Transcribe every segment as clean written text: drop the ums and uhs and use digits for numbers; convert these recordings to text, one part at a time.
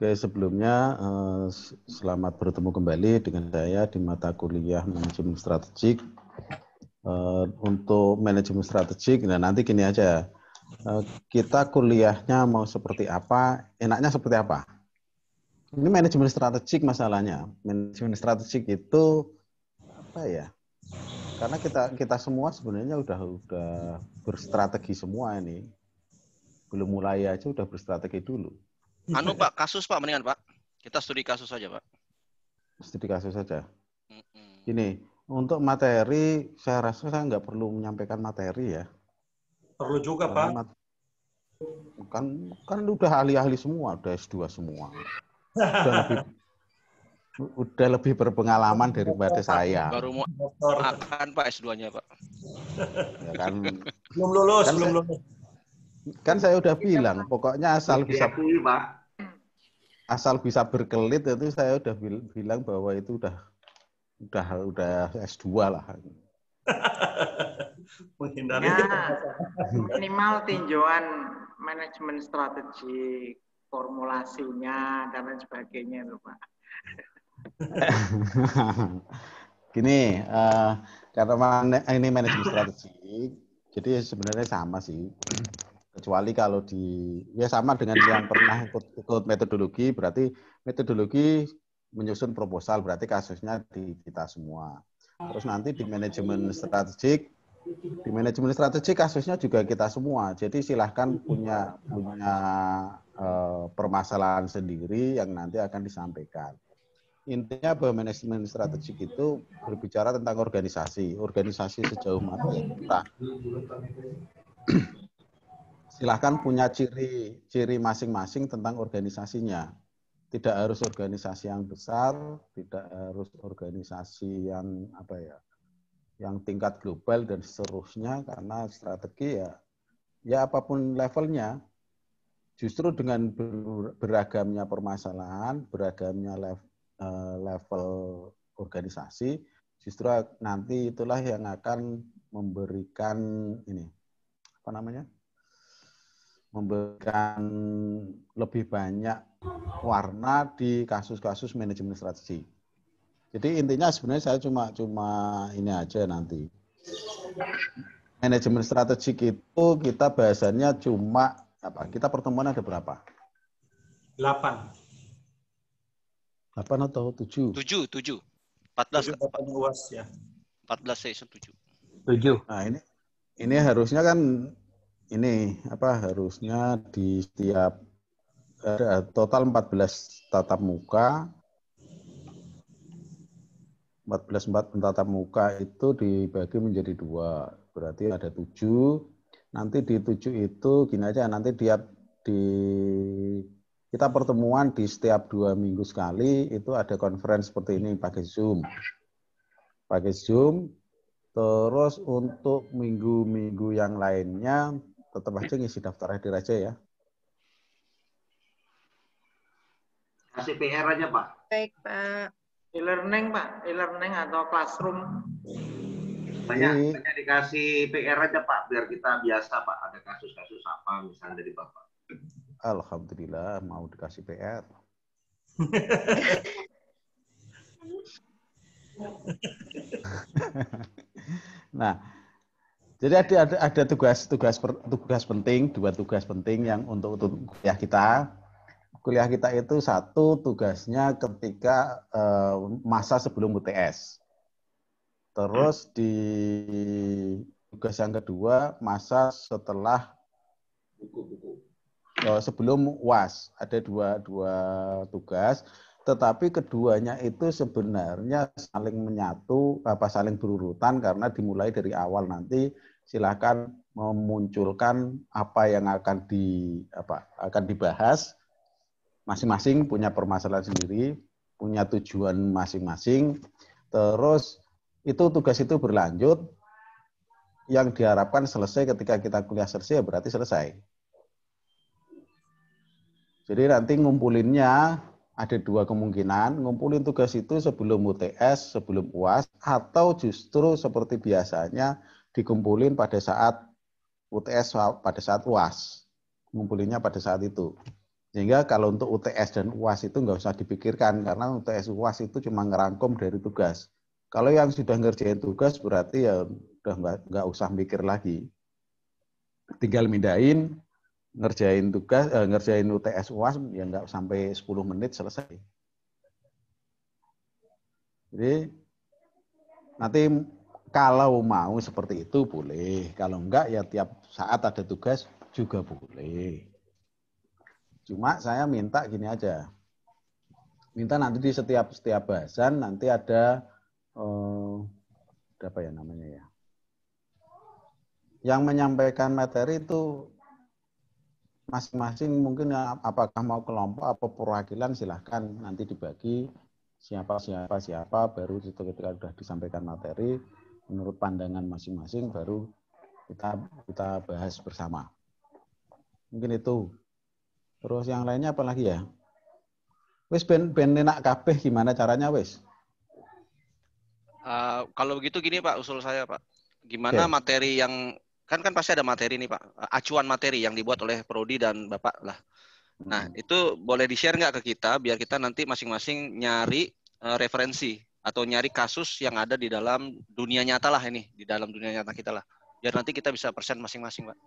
Oke, sebelumnya selamat bertemu kembali dengan saya di mata kuliah manajemen strategik. Untuk manajemen strategik, nah nanti gini aja, kita kuliahnya mau seperti apa, enaknya seperti apa. Ini manajemen strategik masalahnya. Manajemen strategik itu apa ya? Karena kita semua sebenarnya udah berstrategi semua ini. Belum mulai aja udah berstrategi dulu. Anu Pak, kasus Pak, mendingan Pak. Kita studi kasus saja Pak. Studi kasus saja. Gini, untuk materi, saya rasa saya nggak perlu menyampaikan materi ya. Perlu juga karena Pak. Kan udah ahli-ahli semua, udah S2 semua. Udah lebih berpengalaman daripada saya. Baru mau makan Pak S2-nya Pak. Ya kan. Belum lulus, Kan belum saya, lulus. kan saya udah bilang, pokoknya asal bisa Diakui, Pak. Asal bisa berkelit itu saya udah bilang bahwa itu udah S2 lah. Menghindari minimal tinjauan manajemen strategi, formulasinya dan lain sebagainya loh Pak. Gini, karena ini manajemen strategi, jadi sebenarnya sama sih. Kecuali kalau sama dengan yang pernah ikut metodologi, berarti metodologi menyusun proposal, berarti kasusnya di kita semua. Terus nanti di manajemen strategik kasusnya juga kita semua. Jadi silahkan punya permasalahan sendiri yang nanti akan disampaikan. Intinya bahwa manajemen strategik itu berbicara tentang organisasi sejauh mana kita. Silahkan punya ciri masing-masing tentang organisasinya. Tidak harus organisasi yang besar, tidak harus organisasi yang yang tingkat global dan seterusnya, karena strategi ya apapun levelnya. Justru dengan beragamnya permasalahan, beragamnya level organisasi, justru nanti itulah yang akan memberikan memberikan lebih banyak warna di kasus-kasus manajemen strategi. Jadi intinya sebenarnya saya cuma ini aja nanti. Manajemen strategik itu kita bahasannya cuma kita pertemuan ada berapa? 8. 8 atau 7? 7. 14 UAS ya. 14 session 7. 7. Nah, ini harusnya kan harusnya di setiap ada total 14 tatap muka. 14 tatap muka itu dibagi menjadi 2. Berarti ada 7. Nanti di 7 itu gini aja, nanti kita pertemuan di setiap 2 minggu sekali, itu ada conference seperti ini pakai Zoom. Terus untuk minggu-minggu yang lainnya tetap aja ngisi daftar hadir aja ya. Kasih PR aja Pak. Baik Pak. E-learning Pak, e-learning atau classroom. Banyak dikasih PR aja Pak, biar kita biasa Pak. Ada kasus-kasus apa misalnya dari Bapak. Alhamdulillah mau dikasih PR. Nah, jadi ada tugas penting, 2 tugas penting yang untuk kuliah kita. Kuliah kita itu satu tugasnya ketika masa sebelum UTS. Terus di tugas yang kedua masa setelah sebelum UAS. Ada dua tugas, tetapi keduanya itu sebenarnya saling menyatu, saling berurutan karena dimulai dari awal. Nanti silakan memunculkan apa yang akan dibahas. Masing-masing punya permasalahan sendiri, punya tujuan masing-masing. Terus tugas itu berlanjut. Yang diharapkan selesai ketika kita kuliah selesai, berarti selesai. Jadi nanti ngumpulinnya ada 2 kemungkinan, ngumpulin tugas itu sebelum UTS, sebelum UAS, atau justru seperti biasanya dikumpulin pada saat UTS, pada saat UAS. Ngumpulinnya pada saat itu. Sehingga kalau untuk UTS dan UAS itu nggak usah dipikirkan, karena UTS UAS itu cuma ngerangkum dari tugas. Kalau yang sudah ngerjain tugas berarti ya udah nggak usah mikir lagi. Tinggal mindahin, ngerjain tugas, ngerjain UTS UAS ya nggak sampai 10 menit selesai. Jadi nanti kalau mau seperti itu boleh, kalau enggak ya tiap saat ada tugas juga boleh. Cuma saya minta gini aja, minta nanti di setiap bahasan nanti ada apa ya namanya ya, yang menyampaikan materi itu masing-masing mungkin apakah mau kelompok apa perwakilan silahkan nanti dibagi siapa baru ketika sudah disampaikan materi menurut pandangan masing-masing baru kita bahas bersama. Mungkin itu. Terus yang lainnya apa lagi ya? Wis ben enak kabeh gimana caranya wis? Kalau begitu gini Pak, usul saya Pak. Gimana materi yang kan pasti ada materi nih Pak, acuan materi yang dibuat oleh Prodi dan Bapak lah. Nah, itu boleh di-share nggak ke kita biar kita nanti masing-masing nyari referensi atau nyari kasus yang ada di dalam dunia nyata lah ini, di dalam dunia nyata kita lah. Biar nanti kita bisa present masing-masing Pak.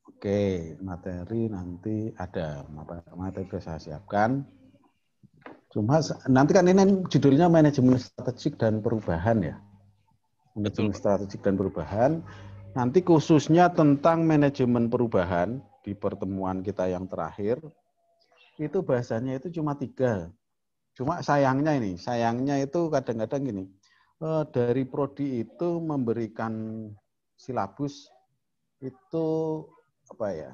Oke, materi nanti ada, materi saya siapkan. Cuma nanti kan ini judulnya manajemen strategik dan perubahan ya. Manajemen strategik dan perubahan. Nanti khususnya tentang manajemen perubahan di pertemuan kita yang terakhir, itu bahasanya itu cuma 3. Cuma sayangnya itu kadang-kadang gini, dari Prodi itu memberikan silabus itu apa ya,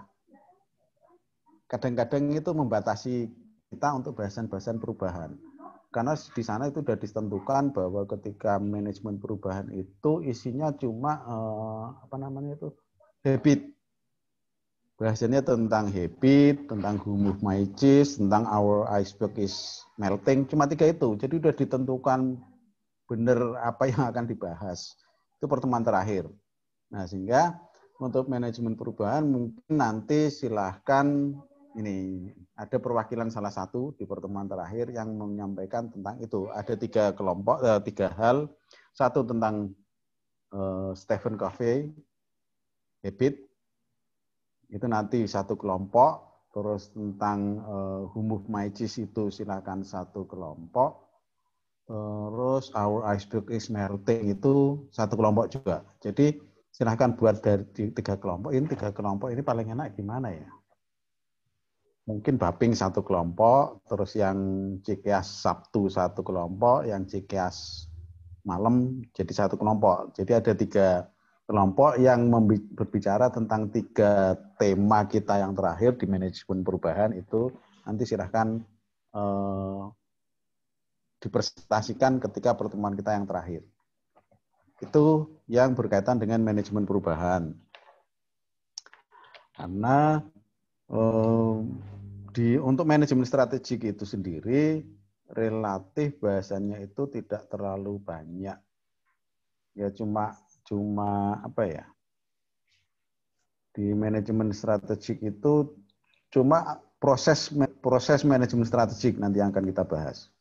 kadang-kadang itu membatasi kita untuk bahasan-bahasan perubahan. Karena di sana itu sudah ditentukan bahwa ketika manajemen perubahan itu isinya cuma habit. Bahasanya tentang habit, tentang who move my cheese, tentang our iceberg is melting, cuma 3 itu. Jadi sudah ditentukan benar apa yang akan dibahas. Itu pertemuan terakhir. Nah, sehingga untuk manajemen perubahan mungkin nanti silahkan ini ada perwakilan salah satu di pertemuan terakhir yang menyampaikan tentang itu. Ada 3 kelompok, 3 hal. Satu tentang Stephen Covey, habit, itu nanti satu kelompok. Terus tentang who move my cheese itu silakan satu kelompok. Terus our iceberg is melting itu satu kelompok juga. Jadi silahkan buat dari 3 kelompok. Ini 3 kelompok ini paling enak gimana ya? Mungkin Baping satu kelompok, terus yang Cikeas Sabtu satu kelompok, yang Cikeas malam jadi satu kelompok. Jadi ada 3 kelompok yang berbicara tentang 3 tema kita yang terakhir di manajemen perubahan itu nanti silahkan dipresentasikan ketika pertemuan kita yang terakhir. Itu yang berkaitan dengan manajemen perubahan. Karena untuk manajemen strategik itu sendiri relatif bahasanya itu tidak terlalu banyak. Ya cuma apa ya? Di manajemen strategik itu cuma proses manajemen strategik nanti yang akan kita bahas.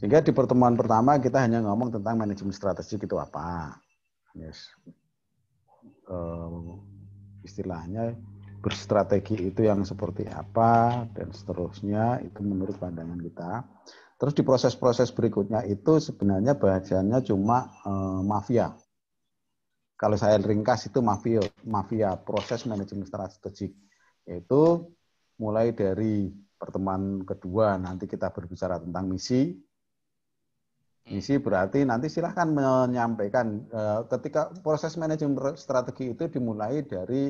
Sehingga di pertemuan pertama kita hanya ngomong tentang manajemen strategik itu apa. Yes. Istilahnya berstrategi itu yang seperti apa dan seterusnya itu menurut pandangan kita. Terus di proses-proses berikutnya itu sebenarnya bahasanya cuma mafia. Kalau saya ringkas itu mafia proses manajemen strategik, yaitu mulai dari pertemuan kedua nanti kita berbicara tentang misi. Misi berarti nanti silahkan menyampaikan ketika proses manajemen strategi itu dimulai dari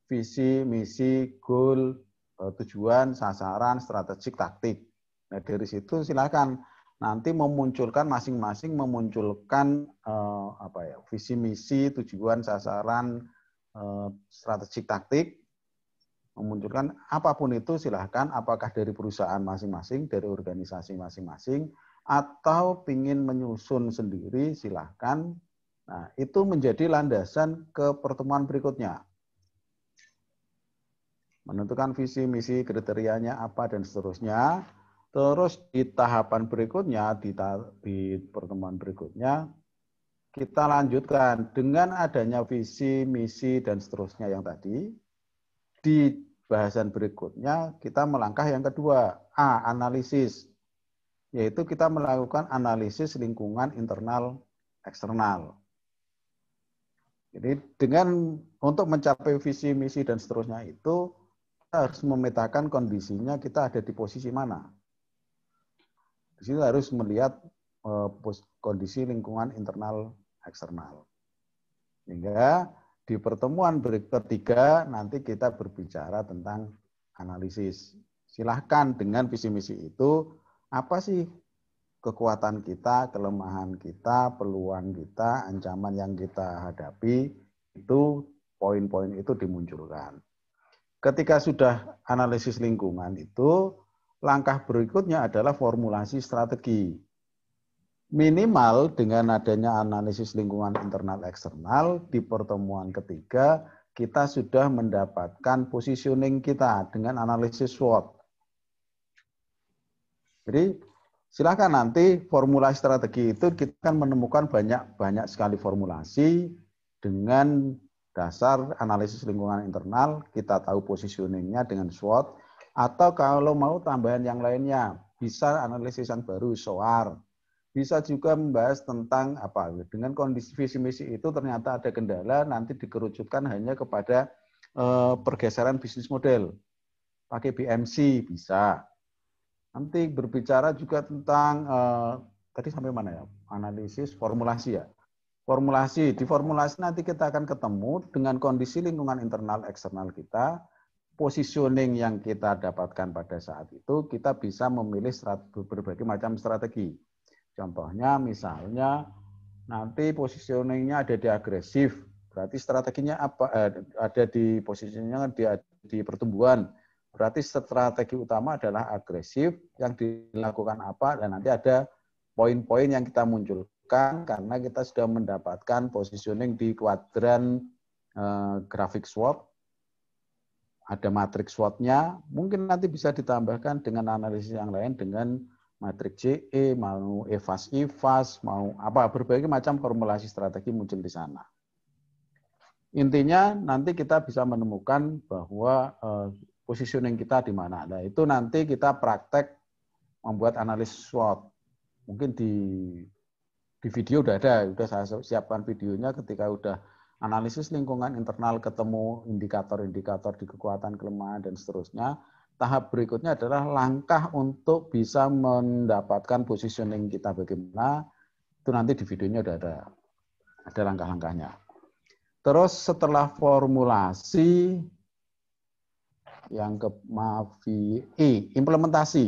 visi, misi, goal, tujuan, sasaran, strategik, taktik. Nah, dari situ silakan nanti memunculkan masing-masing memunculkan visi, misi, tujuan, sasaran, strategik, taktik, memunculkan apapun itu silahkan, apakah dari perusahaan masing-masing, dari organisasi masing-masing, atau ingin menyusun sendiri silahkan. Nah, itu menjadi landasan ke pertemuan berikutnya. menentukan visi, misi, kriterianya apa, dan seterusnya. Terus di tahapan berikutnya, di pertemuan berikutnya, kita lanjutkan dengan adanya visi, misi, dan seterusnya yang tadi. Di bahasan berikutnya, kita melangkah yang kedua, analisis. Yaitu kita melakukan analisis lingkungan internal eksternal. Jadi untuk mencapai visi, misi, dan seterusnya itu kita harus memetakan kondisinya kita ada di posisi mana. Di sini harus melihat kondisi lingkungan internal eksternal. Sehingga di pertemuan ketiga nanti kita berbicara tentang analisis. Silahkan dengan visi misi itu apa sih kekuatan kita, kelemahan kita, peluang kita, ancaman yang kita hadapi, itu poin-poin itu dimunculkan. Ketika sudah analisis lingkungan itu, langkah berikutnya adalah formulasi strategi. Minimal dengan adanya analisis lingkungan internal eksternal, di pertemuan ketiga, kita sudah mendapatkan positioning kita dengan analisis SWOT. Jadi silakan nanti formulasi strategi itu kita akan menemukan banyak sekali formulasi dengan dasar analisis lingkungan internal, kita tahu positioningnya dengan SWOT, atau kalau mau tambahan yang lainnya, bisa analisis yang baru, SOAR. Bisa juga membahas tentang apa, dengan kondisi visi misi itu ternyata ada kendala, nanti dikerucutkan hanya kepada pergeseran bisnis model. Pakai BMC bisa. Nanti berbicara juga tentang, tadi sampai mana ya? Analisis, formulasi ya. Formulasi, di formulasi nanti kita akan ketemu dengan kondisi lingkungan internal eksternal kita, positioning yang kita dapatkan pada saat itu, kita bisa memilih berbagai macam strategi. Contohnya misalnya nanti positioningnya ada di agresif, berarti strateginya apa? Ada di positioningnya di pertumbuhan, berarti strategi utama adalah agresif, yang dilakukan apa, dan nanti ada poin-poin yang kita munculkan karena kita sudah mendapatkan positioning di kuadran grafik SWOT, ada matriks SWOT-nya, mungkin nanti bisa ditambahkan dengan analisis yang lain dengan matriks JE, mau EVAS, mau apa, berbagai macam formulasi strategi muncul di sana. Intinya nanti kita bisa menemukan bahwa positioning kita di mana. Nah, itu nanti kita praktek membuat analisis SWOT. Mungkin di video udah saya siapkan videonya ketika udah analisis lingkungan internal, ketemu indikator-indikator di kekuatan, kelemahan, dan seterusnya. Tahap berikutnya adalah langkah untuk bisa mendapatkan positioning kita bagaimana. Itu nanti di videonya udah ada langkah-langkahnya. Terus setelah formulasi, implementasi.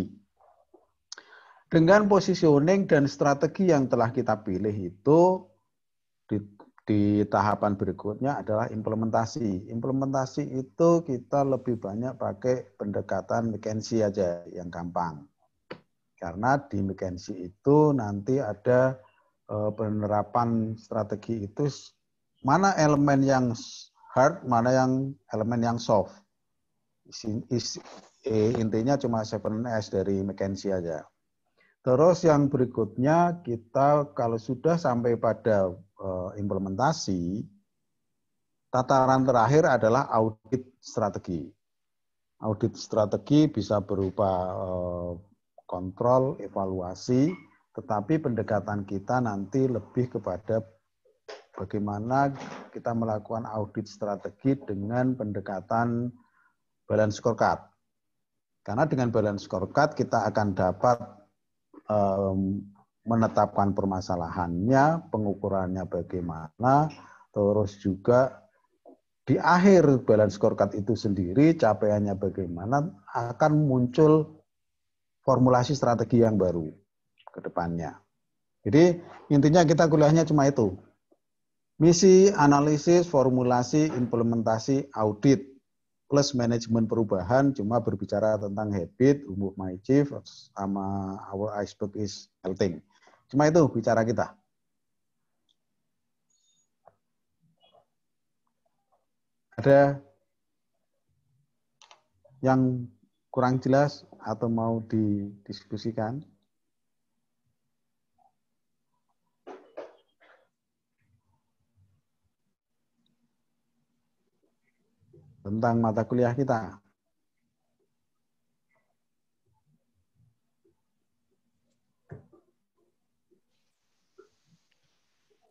Dengan positioning dan strategi yang telah kita pilih itu, di tahapan berikutnya adalah implementasi. Implementasi itu kita lebih banyak pakai pendekatan McKinsey aja yang gampang. Karena di McKinsey itu nanti ada penerapan strategi itu, mana elemen yang hard, mana yang elemen yang soft. Intinya cuma 7S dari McKinsey aja. Terus yang berikutnya kita kalau sudah sampai pada implementasi, tataran terakhir adalah audit strategi. Audit strategi bisa berupa kontrol, evaluasi, tetapi pendekatan kita nanti lebih kepada bagaimana kita melakukan audit strategi dengan pendekatan balance scorecard. Karena dengan balance scorecard kita akan dapat menetapkan permasalahannya, pengukurannya bagaimana, terus juga di akhir balance scorecard itu sendiri capaiannya bagaimana, akan muncul formulasi strategi yang baru ke depannya. Jadi intinya kita kuliahnya cuma itu. Misi, analisis, formulasi, implementasi, audit, plus manajemen perubahan, cuma berbicara tentang habit, remove my chief, sama our iceberg is melting. Cuma itu bicara kita. Ada Yang kurang jelas atau mau didiskusikan? Tentang mata kuliah kita.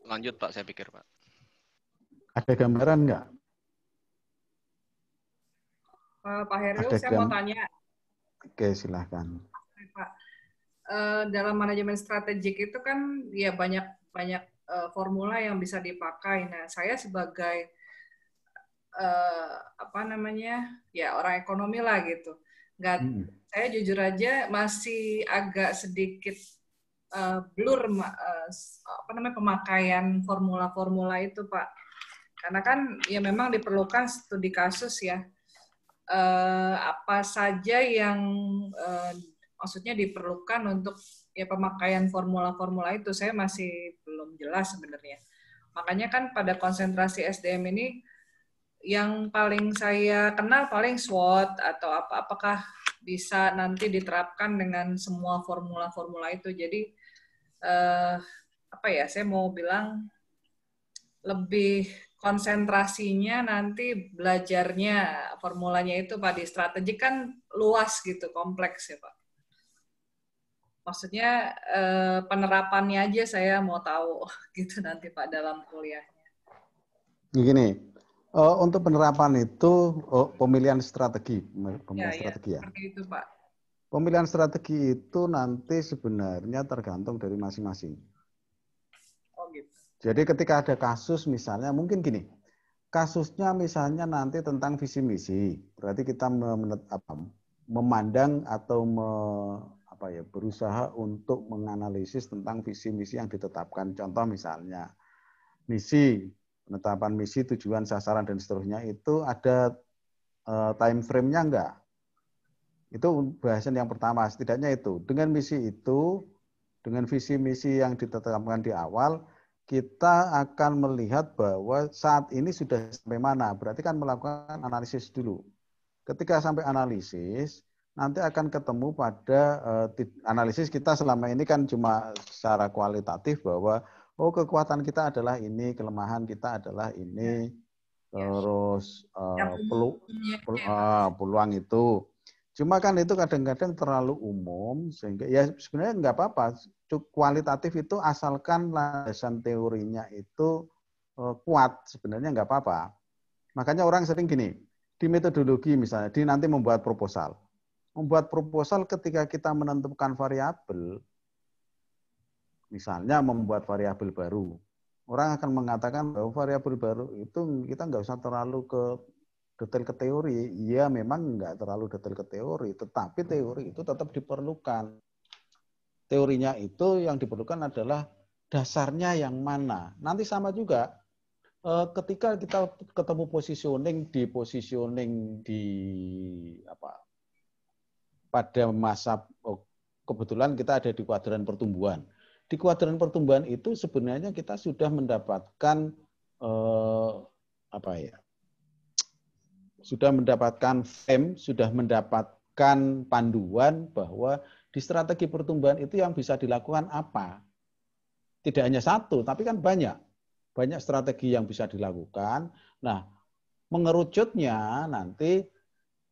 Lanjut Pak, saya pikir Pak. Ada gambaran nggak? Pak Heru, Ada saya mau tanya. Oke, silahkan. Pak, dalam manajemen strategik itu kan ya banyak formula yang bisa dipakai. Nah, saya sebagai apa namanya ya orang ekonomi lah gitu. Saya jujur aja masih agak sedikit blur apa namanya pemakaian formula-formula itu Pak. Karena kan ya memang diperlukan studi kasus ya. Apa saja yang maksudnya diperlukan untuk ya pemakaian formula-formula itu saya masih belum jelas sebenarnya. Makanya kan pada konsentrasi SDM ini yang paling saya kenal paling SWOT atau apakah bisa nanti diterapkan dengan semua formula-formula itu. Jadi apa ya, saya mau bilang lebih konsentrasinya nanti belajarnya formulanya itu Pak. Di strategi kan luas gitu, kompleks ya Pak. Maksudnya penerapannya aja saya mau tahu gitu nanti Pak dalam kuliahnya. Gini, untuk penerapan itu pemilihan strategi, strategi ya. Seperti itu Pak. Pemilihan strategi itu nanti sebenarnya tergantung dari masing-masing. Oh gitu. Jadi ketika ada kasus misalnya, mungkin gini, kasusnya misalnya nanti tentang visi misi, berarti kita memandang atau berusaha untuk menganalisis tentang visi misi yang ditetapkan. Contoh misalnya misi, penetapan misi, tujuan, sasaran dan seterusnya itu ada time frame-nya enggak? Itu bahasan yang pertama. Setidaknya itu dengan misi itu, dengan visi misi yang ditetapkan di awal, kita akan melihat bahwa saat ini sudah sampai mana. Berarti kan melakukan analisis dulu. Ketika sampai analisis, nanti akan ketemu pada analisis kita selama ini kan cuma secara kualitatif bahwa kekuatan kita adalah ini, kelemahan kita adalah ini, terus peluang itu. Cuma kan itu kadang-kadang terlalu umum sehingga ya sebenarnya nggak apa-apa. Kualitatif itu asalkan landasan teorinya itu kuat sebenarnya nggak apa-apa. Makanya orang sering gini, di metodologi misalnya, di nanti membuat proposal. Membuat proposal ketika kita menentukan variabel, misalnya membuat variabel baru, orang akan mengatakan bahwa variabel baru itu kita nggak usah terlalu detail ke teori. Iya memang nggak terlalu detail ke teori, tetapi teori itu tetap diperlukan. Teorinya itu yang diperlukan adalah dasarnya yang mana. Nanti sama juga ketika kita ketemu positioning di pada masa kebetulan kita ada di kuadran pertumbuhan. Di kuadran pertumbuhan itu sebenarnya kita sudah mendapatkan sudah mendapatkan frame, sudah mendapatkan panduan bahwa di strategi pertumbuhan itu yang bisa dilakukan apa. Tidak hanya satu, tapi kan banyak. Banyak strategi yang bisa dilakukan. Nah, mengerucutnya nanti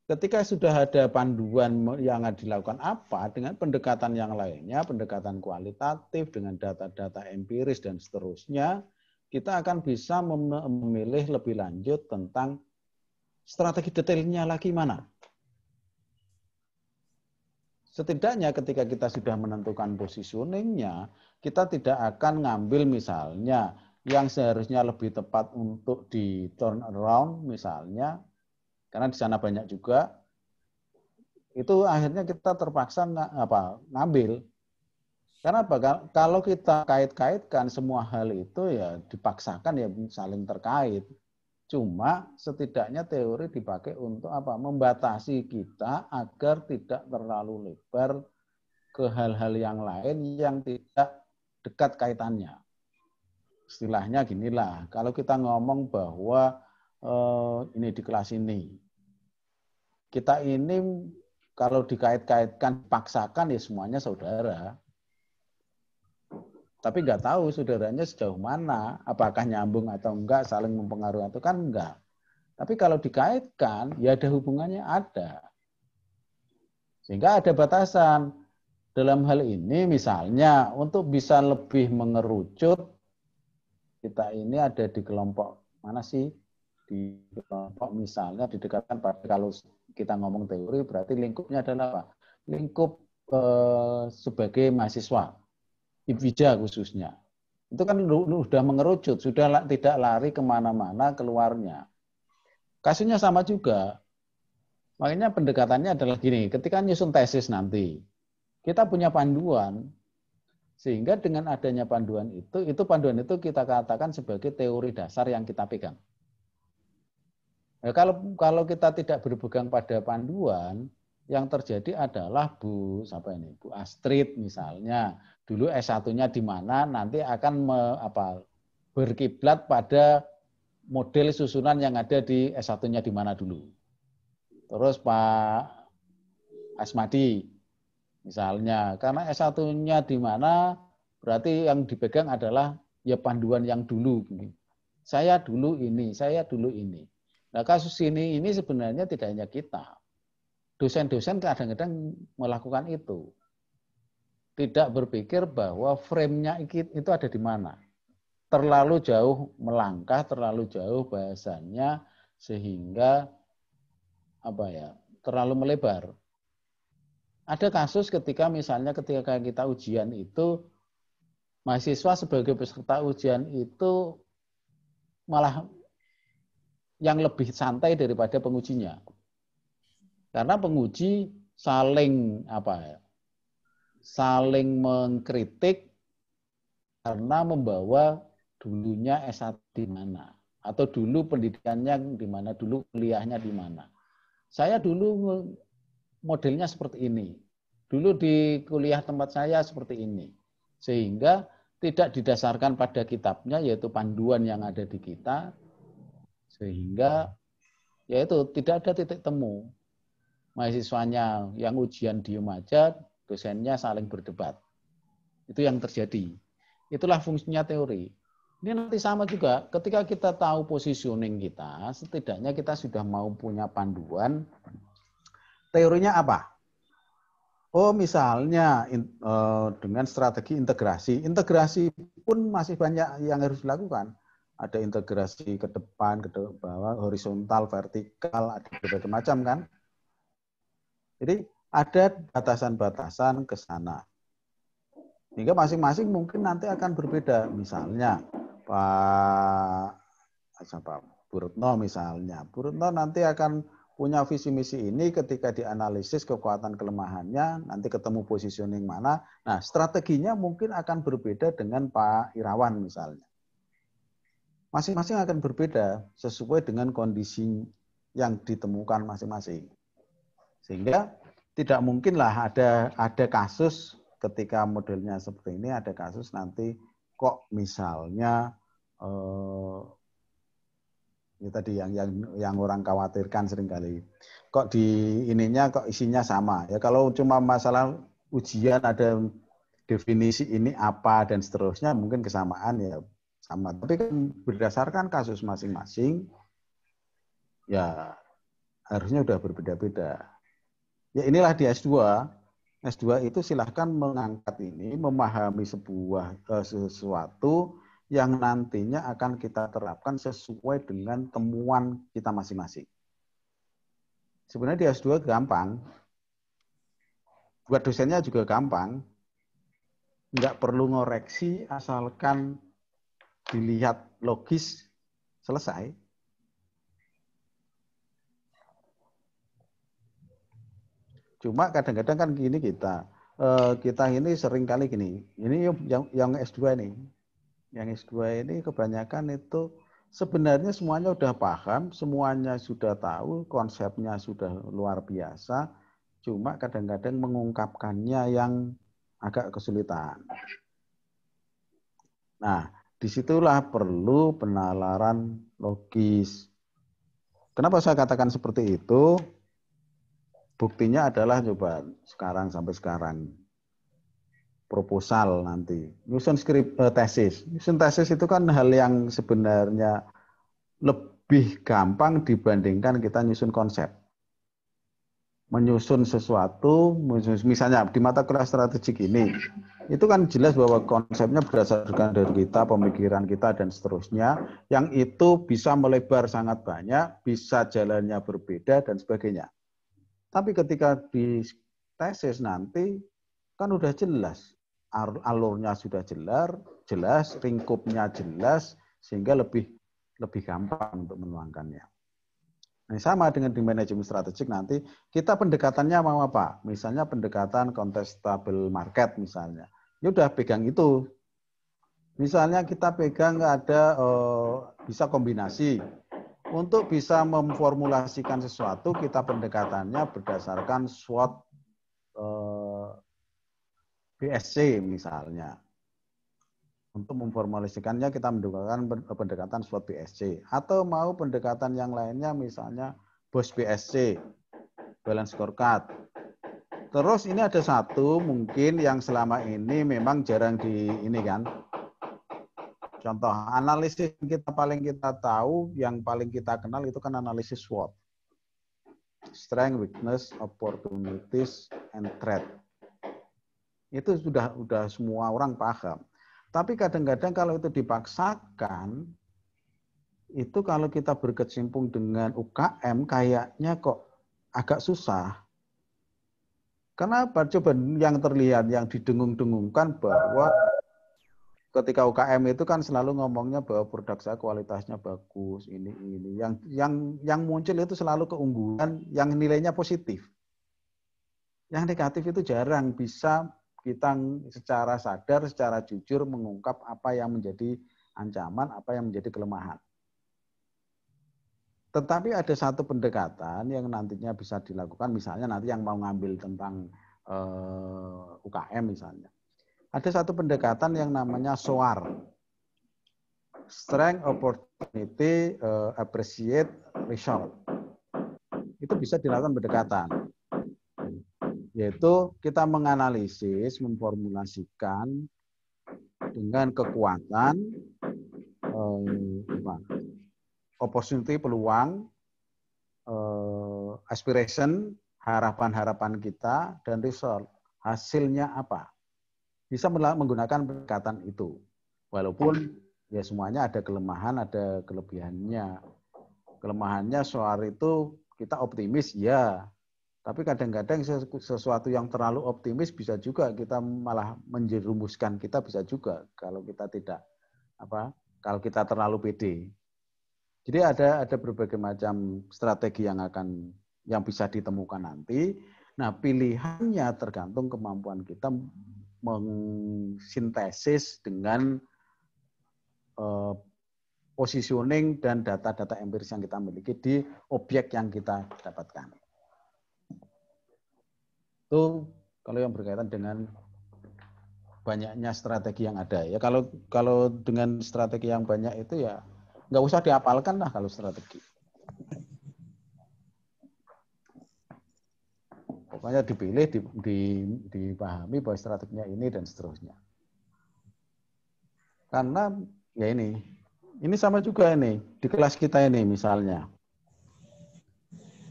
ketika sudah ada panduan yang dilakukan apa, dengan pendekatan yang lainnya, pendekatan kualitatif, dengan data-data empiris dan seterusnya, kita akan bisa memilih lebih lanjut tentang strategi detailnya lagi mana? Setidaknya ketika kita sudah menentukan positioningnya, kita tidak akan ngambil misalnya yang seharusnya lebih tepat untuk di turn around misalnya, karena di sana banyak juga, itu akhirnya kita terpaksa ngambil. Karena kalau kita kait-kaitkan semua hal itu ya dipaksakan ya saling terkait. Cuma setidaknya teori dipakai untuk membatasi kita agar tidak terlalu lebar ke hal-hal yang lain yang tidak dekat kaitannya. Istilahnya ginilah, kalau kita ngomong bahwa ini di kelas ini, kita ini kalau dikait-kaitkan, paksakan ya semuanya saudara. Tapi nggak tahu saudaranya sejauh mana, apakah nyambung atau enggak, saling mempengaruhi atau kan enggak. Tapi kalau dikaitkan, ya ada hubungannya, ada. Sehingga ada batasan. Dalam hal ini misalnya untuk bisa lebih mengerucut, kita ini ada di kelompok mana sih? Di kelompok misalnya didekatkan pada, kalau kita ngomong teori berarti lingkupnya adalah apa? Lingkup sebagai mahasiswa, IPIJA khususnya. Itu kan sudah mengerucut, sudah tidak lari kemana-mana keluarnya. Kasusnya sama juga. Makanya pendekatannya adalah gini, ketika nyusun tesis nanti, kita punya panduan, sehingga dengan adanya panduan itu panduan itu kita katakan sebagai teori dasar yang kita pegang. Nah, kalau kita tidak berpegang pada panduan, yang terjadi adalah Bu Astrid misalnya, dulu S1-nya di mana, nanti akan berkiblat pada model susunan yang ada di S1-nya di mana dulu. Terus Pak Asmadi misalnya, karena S1-nya di mana, berarti yang dipegang adalah ya panduan yang dulu. Saya dulu ini, saya dulu ini. Nah kasus ini sebenarnya tidak hanya kita. Dosen-dosen kadang-kadang melakukan itu. Tidak berpikir bahwa frame-nya itu ada di mana. Terlalu jauh melangkah, terlalu jauh bahasannya, sehingga terlalu melebar. Ada kasus ketika misalnya ketika kita ujian itu, mahasiswa sebagai peserta ujian itu malah yang lebih santai daripada pengujinya. Karena penguji saling mengkritik karena membawa dulunya S1 di mana, atau dulu pendidikannya di mana, dulu kuliahnya di mana. Saya dulu modelnya seperti ini. Dulu di kuliah tempat saya seperti ini. Sehingga tidak didasarkan pada kitabnya, yaitu panduan yang ada di kita. Sehingga yaitu tidak ada titik temu. Mahasiswanya yang ujian diem aja, dosennya saling berdebat. Itu yang terjadi. Itulah fungsinya teori. Ini nanti sama juga, ketika kita tahu positioning kita, setidaknya kita sudah mau punya panduan. Teorinya apa? Oh misalnya dengan strategi integrasi. Integrasi pun masih banyak yang harus dilakukan. Ada integrasi ke depan, ke bawah, horizontal, vertikal, ada berbagai macam kan. Jadi ada batasan-batasan ke sana. Sehingga masing-masing mungkin nanti akan berbeda. Misalnya Pak Bu Retno misalnya. Bu Retno nanti akan punya visi misi ini, ketika dianalisis kekuatan kelemahannya, nanti ketemu positioning mana. Nah, strateginya mungkin akan berbeda dengan Pak Irawan misalnya. Masing-masing akan berbeda sesuai dengan kondisi yang ditemukan masing-masing. Sehingga tidak mungkinlah ada kasus ketika modelnya seperti ini, ada kasus nanti kok misalnya ini tadi yang orang khawatirkan seringkali. Kok di ininya kok isinya sama. Ya kalau cuma masalah ujian ada definisi ini apa dan seterusnya mungkin kesamaan ya sama. Tapi kan berdasarkan kasus masing-masing ya harusnya udah berbeda-beda. Ya inilah di S2. S2 itu silahkan mengangkat ini, memahami sesuatu yang nantinya akan kita terapkan sesuai dengan temuan kita masing-masing. Sebenarnya di S2 gampang. Buat dosennya juga gampang. Nggak perlu ngoreksi, asalkan dilihat logis, selesai. Cuma kadang-kadang kan gini kita ini sering kali gini. Ini yang S2 nih. Yang S2 ini kebanyakan itu sebenarnya semuanya sudah paham, semuanya sudah tahu, konsepnya sudah luar biasa, cuma kadang-kadang mengungkapkannya yang agak kesulitan. Nah, disitulah perlu penalaran logis. Kenapa saya katakan seperti itu? buktinya adalah coba sekarang sampai sekarang proposal nanti nyusun tesis. Nyusun tesis itu kan hal yang sebenarnya lebih gampang dibandingkan kita nyusun konsep. Menyusun sesuatu, misalnya di mata kuliah strategik ini, itu kan jelas bahwa konsepnya berdasarkan dari kita, pemikiran kita, dan seterusnya, yang itu bisa melebar sangat banyak, bisa jalannya berbeda, dan sebagainya. Tapi ketika di tesis nanti, kan udah jelas, alurnya sudah jelas, lingkupnya jelas, sehingga lebih gampang untuk menuangkannya. Nah, sama dengan di manajemen strategik nanti, kita pendekatannya mau apa? Misalnya pendekatan contestable market misalnya. Ya udah pegang itu. Misalnya kita pegang ada bisa kombinasi. Untuk bisa memformulasikan sesuatu, kita pendekatannya berdasarkan SWOT BSC misalnya. Untuk memformulasikannya kita menggunakan pendekatan SWOT BSC. Atau mau pendekatan yang lainnya misalnya BOS BSC, Balance Scorecard. Terus ini ada satu mungkin yang selama ini memang jarang ini kan. Contoh analisis kita paling kita tahu, yang paling kita kenal itu kan analisis SWOT. Strength, weakness, opportunities, and threat. Itu sudah semua orang paham. Tapi kadang-kadang kalau itu dipaksakan, itu kalau kita berkecimpung dengan UKM, kayaknya kok agak susah. Kenapa? Coba yang terlihat, yang didengung-dengungkan bahwa ketika UKM itu kan selalu ngomongnya bahwa produk saya kualitasnya bagus, ini. Yang muncul itu selalu keunggulan yang nilainya positif. Yang negatif itu jarang bisa kita secara sadar, secara jujur mengungkap apa yang menjadi ancaman, apa yang menjadi kelemahan. Tetapi ada satu pendekatan yang nantinya bisa dilakukan, misalnya nanti yang mau ngambil tentang UKM misalnya. Ada satu pendekatan yang namanya SOAR. Strength, Opportunity, Appreciate, Result. Itu bisa dilakukan pendekatan. Yaitu kita menganalisis, memformulasikan dengan kekuatan, opportunity, peluang, aspiration, harapan-harapan kita, dan result, hasilnya apa. Bisa menggunakan pendekatan itu. Walaupun ya semuanya ada kelemahan, ada kelebihannya. Kelemahannya soal itu kita optimis, ya. Tapi kadang-kadang sesuatu yang terlalu optimis bisa juga kita malah menjerumuskan kita, bisa juga kalau kita tidak kalau kita terlalu pede. Jadi ada berbagai macam strategi yang bisa ditemukan nanti. Nah, pilihannya tergantung kemampuan kita mengsintesis dengan positioning dan data-data empiris yang kita miliki di objek yang kita dapatkan. Itu kalau yang berkaitan dengan banyaknya strategi yang ada. Ya kalau dengan strategi yang banyak itu ya nggak usah dihafalkan lah kalau strategi. Pokoknya dipilih, dipahami bahwa strateginya ini dan seterusnya. Karena ya ini sama juga ini di kelas kita ini misalnya.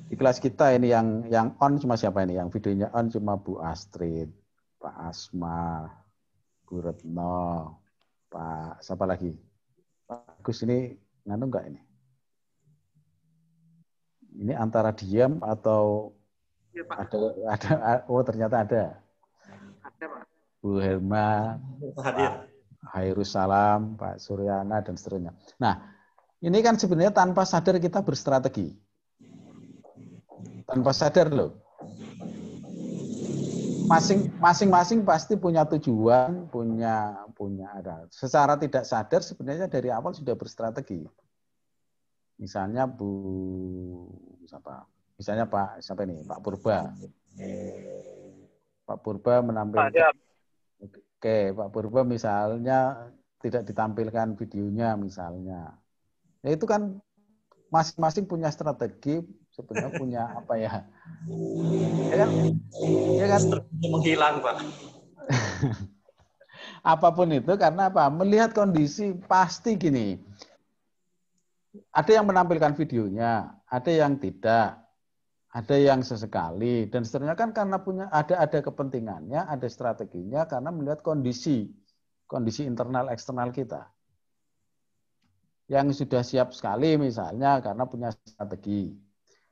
Di kelas kita ini yang on cuma siapa ini? Yang videonya on cuma Bu Astrid, Pak Asma, Bu Retno, Pak siapa lagi? Pak Agus ini nganu enggak ini? Ini antara diam atau Ya, Pak. ada ternyata ada. Ada, Pak. Bu Herma, Hadir. Pak Hairus Salam, Pak Suryana dan seterusnya. Nah, ini kan sebenarnya tanpa sadar kita berstrategi. Tanpa sadar loh. Masing-masing pasti punya tujuan, punya ada. Secara tidak sadar sebenarnya dari awal sudah berstrategi. Misalnya Pak Purba. Pak Purba menampilkan. Oke, Pak Purba misalnya tidak ditampilkan videonya misalnya. Ya itu kan masing-masing punya strategi sebenarnya punya apa ya? Ya kan? Ya kan? Menghilang, Pak. Apapun itu karena apa? Melihat kondisi pasti gini. Ada yang menampilkan videonya, ada yang tidak, ada yang sesekali dan seterusnya kan karena punya ada kepentingannya, ada strateginya karena melihat kondisi internal eksternal kita. Yang sudah siap sekali misalnya karena punya strategi.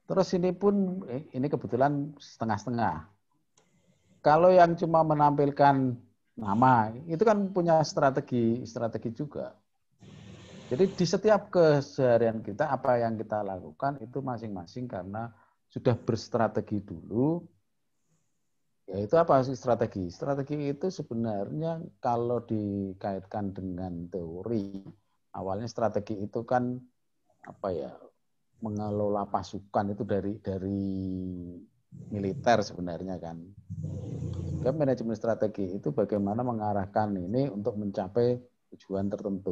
Terus ini pun ini kebetulan setengah-setengah. Kalau yang cuma menampilkan nama itu kan punya strategi juga. Jadi di setiap keseharian kita apa yang kita lakukan itu masing-masing karena sudah berstrategi dulu. Yaitu apa sih strategi? Strategi itu sebenarnya kalau dikaitkan dengan teori, awalnya strategi itu kan apa ya? Mengelola pasukan itu dari militer sebenarnya kan. Sehingga manajemen strategi itu bagaimana mengarahkan ini untuk mencapai tujuan tertentu.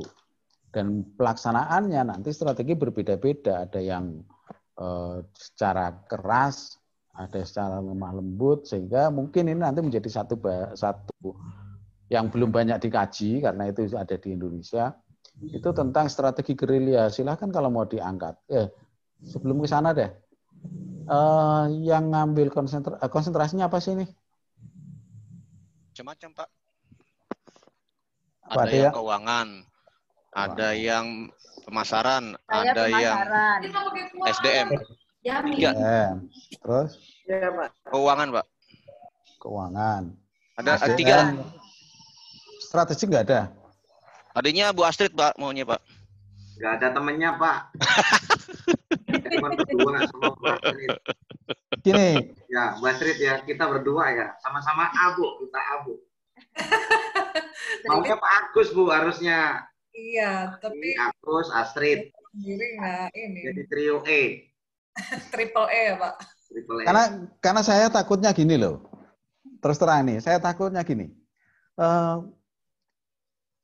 Dan pelaksanaannya nanti strategi berbeda-beda. Ada yang secara keras, ada secara lemah lembut, sehingga mungkin ini nanti menjadi satu yang belum banyak dikaji karena itu ada di Indonesia. Itu tentang strategi gerilya. Silahkan kalau mau diangkat. Sebelum ke sana deh, yang ngambil konsentrasinya apa sih ini? Macam-macam, Pak. Apa, ada yang keuangan, ada yang pemasaran, ada yang SDM. Tiga. Terus? Ya, Pak. Keuangan, Pak. Keuangan. Ada SDM, tiga. Strategi nggak ada? Adanya Bu Astrid, Pak, maunya, Pak. Nggak ada temennya, Pak. Cuma berdua sama Bu Astrid. Gini. Ya, Bu Astrid ya, kita berdua ya. Sama-sama abu, kita abu. Maunya Pak Agus, Bu, harusnya. Iya, tapi Agus, Astrid. sendiri nggak ini. Jadi trio E. Triple E ya, Pak. Triple E. Karena saya takutnya gini loh. Terus terang nih, saya takutnya gini.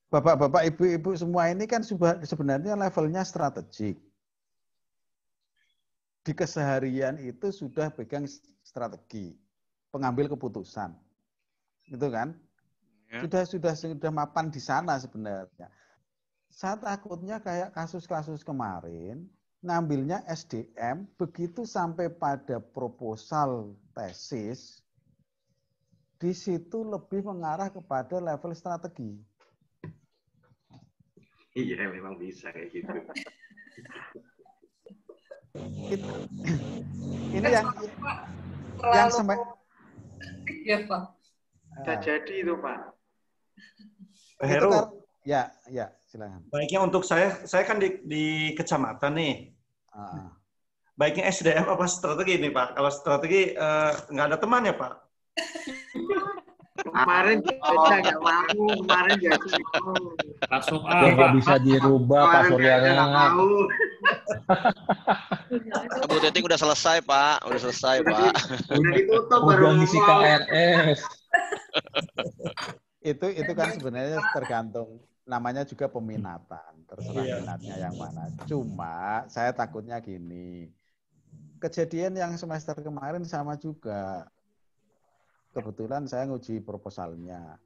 Bapak-bapak, ibu-ibu semua ini kan sebenarnya levelnya strategik. Di keseharian itu sudah pegang strategi, pengambil keputusan. Gitu kan? Ya. Sudah mapan di sana sebenarnya. Saya takutnya kayak kasus-kasus kemarin, ngambilnya SDM, begitu sampai pada proposal tesis, di situ lebih mengarah kepada level strategi. Iya, memang bisa kayak gitu. Ini yang sampai ya, Pak. Bisa jadi itu, Pak. Heru. Ya, silakan. Baiknya untuk saya kan di kecamatan nih. Baiknya SDM apa strategi nih, Pak? Kalau strategi nggak ada teman ya, Pak? Kemarin nggak mau, kemarin nggak mau. Langsung nggak bisa dirubah Pak Suryana. Bu Teting udah selesai, Pak. Udah selesai, Pak. Udah ditutup baru ngisi KRS. Itu kan sebenarnya tergantung, namanya juga peminatan, terserah minatnya yang mana. Cuma saya takutnya gini, kejadian yang semester kemarin sama juga. Kebetulan saya nguji proposalnya.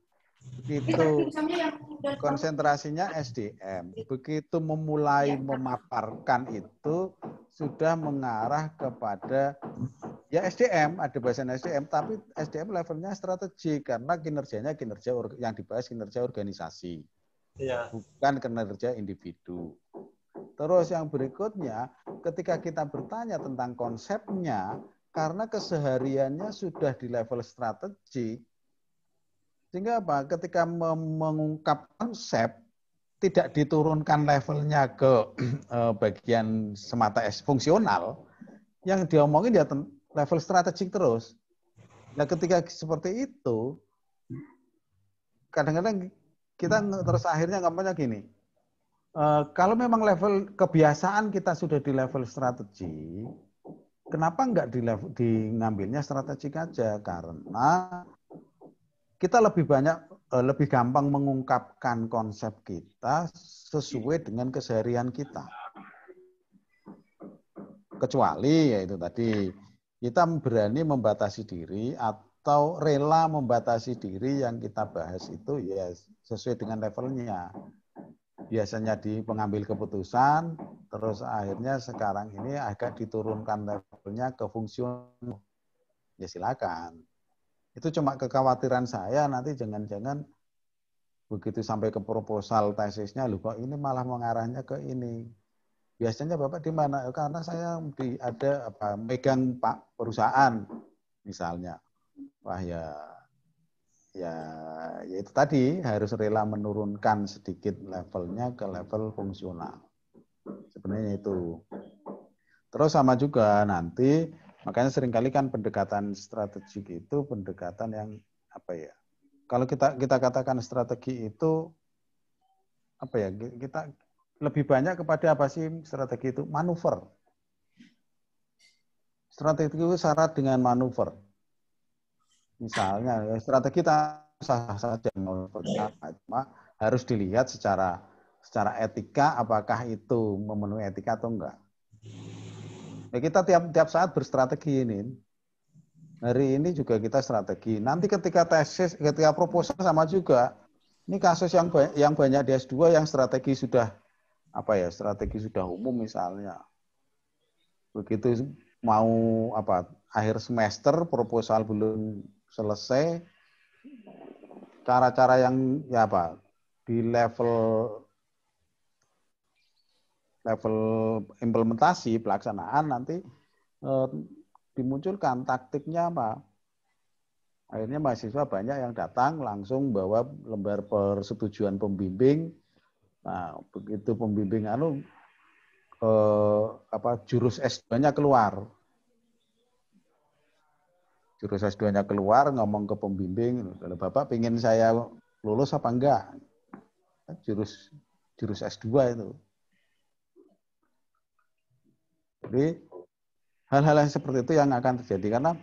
Begitu konsentrasinya SDM, begitu memulai memaparkan itu sudah mengarah kepada ya SDM, ada bahasan SDM, tapi SDM levelnya strategi karena kinerja yang dibahas kinerja organisasi, bukan kinerja individu. Terus yang berikutnya, ketika kita bertanya tentang konsepnya, karena kesehariannya sudah di level strategi, sehingga apa? Ketika mengungkap konsep, tidak diturunkan levelnya ke bagian semata fungsional, yang diomongin ya level strategik terus. Nah, ketika seperti itu, kadang-kadang kita terus akhirnya ngomongnya gini, kalau memang level kebiasaan kita sudah di level strategi, kenapa enggak ngambilnya strategik aja? Karena kita lebih gampang mengungkapkan konsep kita sesuai dengan keseharian kita. Kecuali yaitu tadi kita berani membatasi diri atau rela membatasi diri, yang kita bahas itu ya sesuai dengan levelnya. Biasanya di pengambil keputusan, terus akhirnya sekarang ini agak diturunkan levelnya ke fungsional. Ya silakan. Itu cuma kekhawatiran saya, nanti jangan-jangan begitu sampai ke proposal tesisnya, loh kok ini malah mengarahnya ke ini. Biasanya Bapak di mana? Karena saya ada megang Pak perusahaan misalnya. Wah ya itu tadi harus rela menurunkan sedikit levelnya ke level fungsional. Sebenarnya itu. Terus sama juga nanti, makanya seringkali kan pendekatan strategik itu pendekatan yang apa ya? Kalau kita katakan strategi itu apa ya? Kita lebih banyak kepada apa sih strategi itu? Manuver. Strategi itu syarat dengan manuver. Misalnya strategi sah saja mau seperti apa, cuma harus dilihat secara etika apakah itu memenuhi etika atau enggak. Ya, kita tiap saat berstrategi ini. Hari ini juga kita strategi. Nanti ketika tesis, ketika proposal sama juga. Ini kasus yang banyak di S2 yang strategi sudah apa ya? Strategi sudah umum misalnya. Begitu mau akhir semester proposal belum selesai, cara-cara yang ya di level implementasi pelaksanaan nanti dimunculkan taktiknya apa. Akhirnya mahasiswa banyak yang datang langsung bawa lembar persetujuan pembimbing. Nah, begitu pembimbing jurus S2-nya keluar. Jurus S2-nya keluar, ngomong ke pembimbing, Bapak pingin saya lulus apa enggak? Jurus S2 itu. Jadi hal-hal yang seperti itu yang akan terjadi karena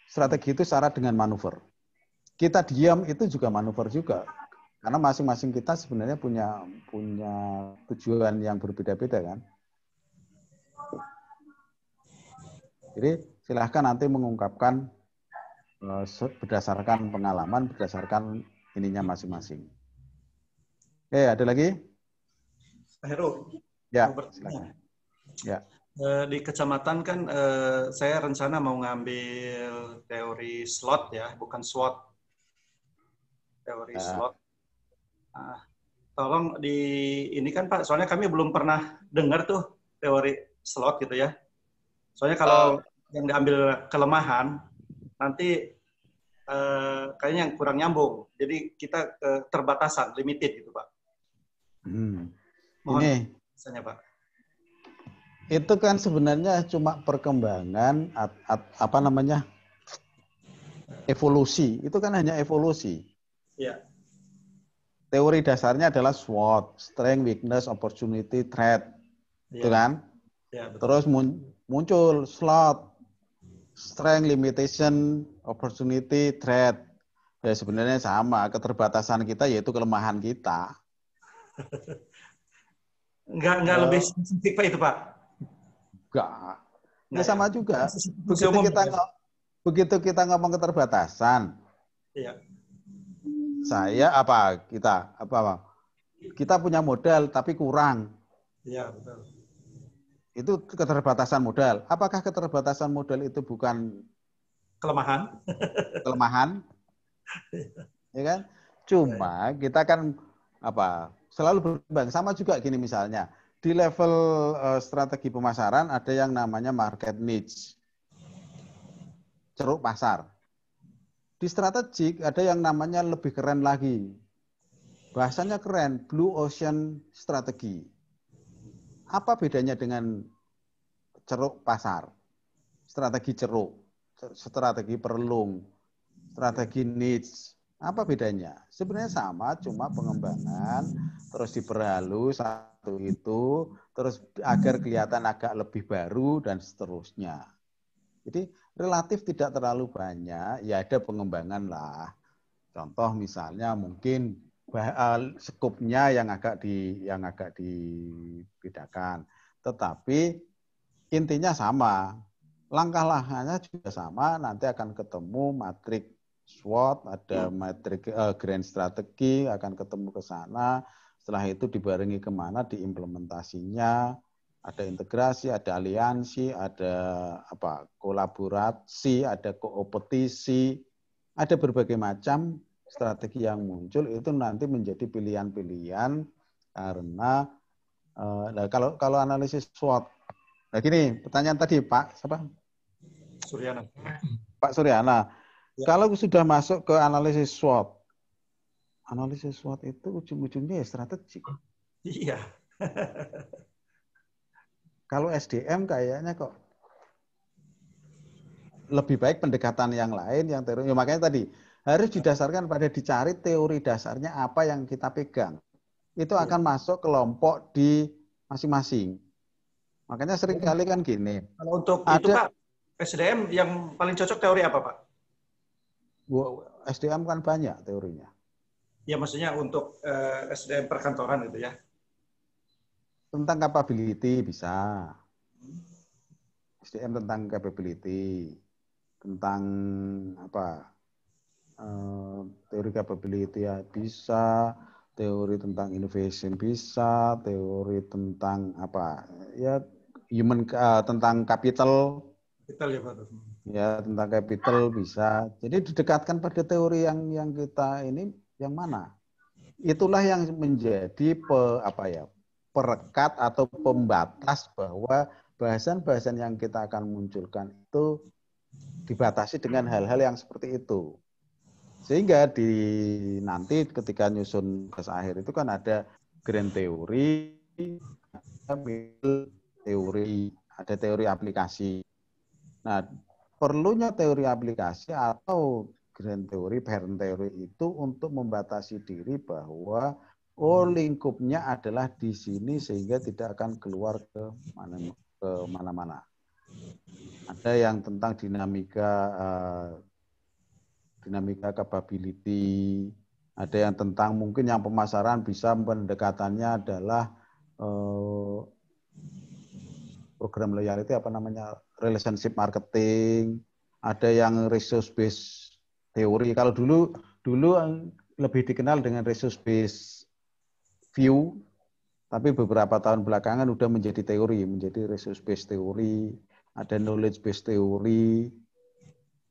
strategi itu syarat dengan manuver. Kita diam itu juga manuver juga. Karena masing-masing kita sebenarnya punya tujuan yang berbeda-beda kan. Jadi silahkan nanti mengungkapkan berdasarkan pengalaman, berdasarkan ininya masing-masing. Oke, ada lagi? Pak Heru. Ya, silakan. Ya. Di kecamatan kan saya rencana mau ngambil teori SWOT ya, bukan SWOT. Teori SWOT. Nah, tolong ini kan Pak, soalnya kami belum pernah dengar tuh teori SWOT gitu ya. Soalnya kalau yang diambil kelemahan, nanti kayaknya yang kurang nyambung. Jadi kita keterbatasan, limited gitu Pak. Mohon misalnya Pak. Itu kan sebenarnya cuma perkembangan evolusi. Itu kan hanya evolusi. Ya. Teori dasarnya adalah SWOT, strength, weakness, opportunity, threat. Ya. Itu kan? Ya, betul. Terus muncul SWOT, strength, limitation, opportunity, threat. Ya sebenarnya sama, keterbatasan kita yaitu kelemahan kita. Enggak lebih spesifik Pak itu Pak? Enggak. Ya sama juga. Begitu kita ngomong keterbatasan. Iya. Kita punya modal tapi kurang. Iya, betul. Itu keterbatasan modal. Apakah keterbatasan modal itu bukan kelemahan? Kelemahan? Ya kan? Cuma kita kan selalu berkembang. Sama juga gini misalnya, di level strategi pemasaran ada yang namanya market niche. Ceruk pasar. Di strategik ada yang namanya lebih keren lagi. Bahasanya keren, blue ocean strategi. Apa bedanya dengan ceruk pasar? Strategi ceruk, strategi perlung, strategi niche. Apa bedanya? Sebenarnya sama, cuma pengembangan, terus diperhalus satu itu, terus agar kelihatan agak lebih baru, dan seterusnya. Jadi relatif tidak terlalu banyak, ya ada pengembangan lah. Contoh misalnya mungkin skupnya yang agak dibedakan. Tetapi intinya sama. Langkah-langkahnya juga sama, nanti akan ketemu matrik SWOT, ada matrik grand strategi, akan ketemu ke sana. Setelah itu dibarengi kemana, diimplementasinya, ada integrasi, ada aliansi, ada kolaborasi, ada kompetisi, ada berbagai macam strategi yang muncul. Itu nanti menjadi pilihan-pilihan karena kalau analisis SWOT. Nah gini, pertanyaan tadi Pak, siapa? Suryana. Pak Suryana, Ya. kalau sudah masuk ke analisis SWOT itu ujung-ujungnya ya strategik. Iya. Kalau SDM kayaknya kok lebih baik pendekatan yang lain, yang teori. Ya, makanya tadi harus didasarkan pada dicari teori dasarnya apa yang kita pegang. Itu akan masuk kelompok di masing-masing. Makanya seringkali kan gini. Kalau untuk ada, itu Pak, SDM yang paling cocok teori apa Pak? SDM kan banyak teorinya. Ya maksudnya untuk SDM perkantoran gitu ya. Tentang capability bisa. SDM tentang capability. Tentang teori capability ya bisa, teori tentang innovation bisa, teori tentang tentang capital. Capital ya Pak. Ya, tentang capital bisa. Jadi didekatkan pada teori yang kita ini yang mana? Itulah yang menjadi perekat atau pembatas bahwa bahasan-bahasan yang kita akan munculkan itu dibatasi dengan hal-hal yang seperti itu. Sehingga nanti ketika nyusun tugas akhir itu kan ada grand teori, ada middle teori, ada teori aplikasi. Nah, perlunya teori aplikasi atau grand teori, parent teori itu untuk membatasi diri bahwa lingkupnya adalah di sini sehingga tidak akan keluar ke mana-mana. Ada yang tentang dinamika capability, ada yang tentang mungkin yang pemasaran bisa pendekatannya adalah program loyalty relationship marketing, ada yang resource based teori. Kalau dulu lebih dikenal dengan resource based view, tapi beberapa tahun belakangan udah menjadi teori, menjadi resource based teori, ada knowledge based teori,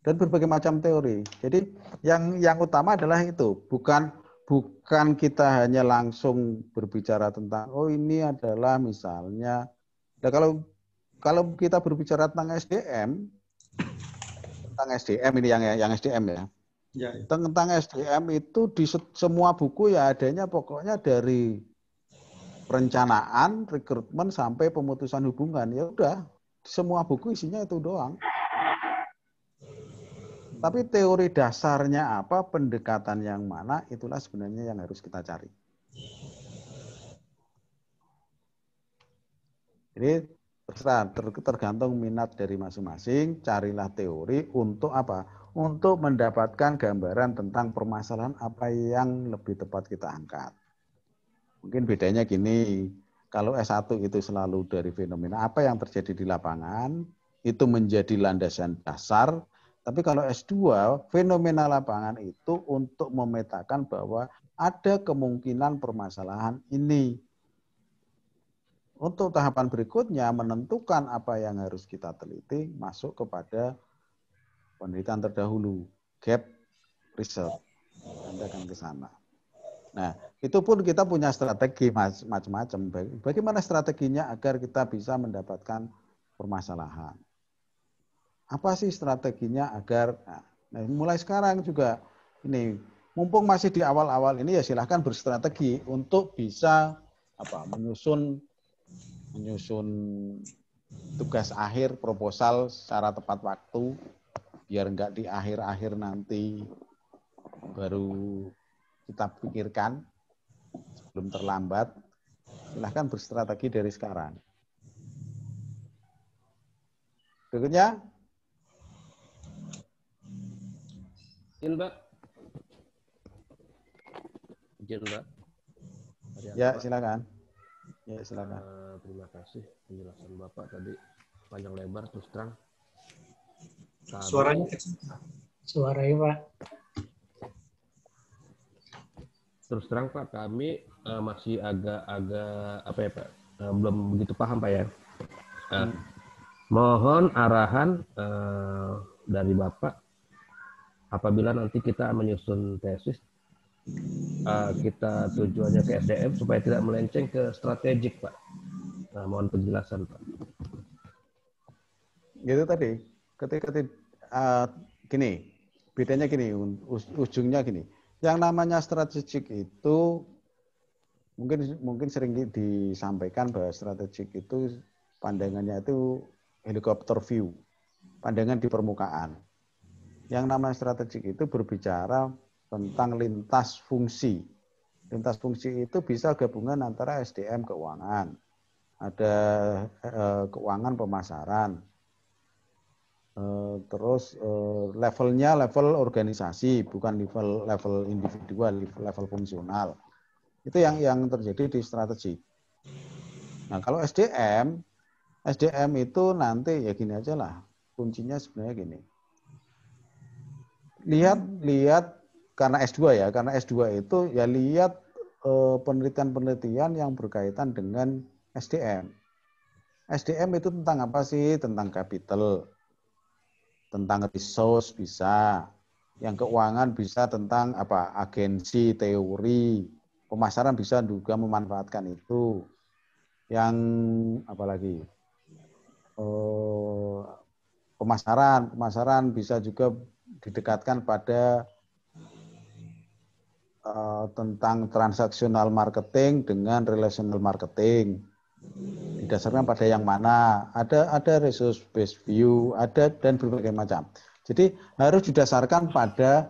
dan berbagai macam teori. Jadi yang utama adalah itu, bukan kita hanya langsung berbicara tentang ini adalah misalnya. Nah, kalau kita berbicara tentang SDM ini yang SDM ya. Ya. Tentang SDM itu di semua buku ya adanya pokoknya dari perencanaan, rekrutmen sampai pemutusan hubungan. Ya udah, semua buku isinya itu doang. Tapi teori dasarnya apa, pendekatan yang mana, itulah sebenarnya yang harus kita cari. Jadi tergantung minat dari masing-masing, carilah teori untuk apa? Untuk mendapatkan gambaran tentang permasalahan apa yang lebih tepat kita angkat. Mungkin bedanya gini, kalau S1 itu selalu dari fenomena apa yang terjadi di lapangan, itu menjadi landasan dasar. Tapi kalau S2, fenomena lapangan itu untuk memetakan bahwa ada kemungkinan permasalahan ini. Untuk tahapan berikutnya, menentukan apa yang harus kita teliti, masuk kepada penelitian terdahulu, gap research. Anda akan ke sana. Nah, itu pun kita punya strategi macam-macam. Bagaimana strateginya agar kita bisa mendapatkan permasalahan? Apa sih strateginya agar, mulai sekarang juga, ini mumpung masih di awal-awal ini ya silahkan berstrategi untuk bisa menyusun tugas akhir proposal secara tepat waktu, biar enggak di akhir-akhir nanti baru kita pikirkan sebelum terlambat. Silahkan berstrategi dari sekarang. Berikutnya. Izin, Mbak. Izin, Mbak. Ya, silakan. Ya, silakan. Terima kasih penjelasan Bapak tadi. panjang lebar terus terang. Suaranya kecil. Suaranya Pak. Terus terang Pak, kami masih agak apa ya Pak, belum begitu paham Pak ya. Mohon arahan dari Bapak apabila nanti kita menyusun tesis, kita tujuannya ke SDM supaya tidak melenceng ke strategik Pak. Nah, mohon penjelasan Pak. Gitu tadi, ketika gini, bedanya gini, ujungnya gini. Yang namanya strategik itu mungkin sering disampaikan bahwa strategik itu pandangannya itu helikopter view, pandangan di permukaan. Yang namanya strategik itu berbicara tentang lintas fungsi. Lintas fungsi itu bisa gabungan antara SDM keuangan, ada keuangan pemasaran, terus levelnya level organisasi, bukan level individual, level fungsional. Itu yang terjadi di strategi. Nah, kalau SDM itu nanti ya gini aja lah, kuncinya sebenarnya gini. Lihat karena S2 ya, karena S2 itu ya lihat penelitian-penelitian yang berkaitan dengan SDM. SDM itu tentang apa sih? Tentang capital, tentang resource bisa, yang keuangan bisa tentang apa? Agensi, teori, pemasaran bisa juga memanfaatkan itu. Yang apa lagi? Pemasaran bisa juga didekatkan pada tentang transaksional marketing dengan relational marketing. Didasarkan pada yang mana? Ada resource based view, ada dan berbagai macam. Jadi harus didasarkan pada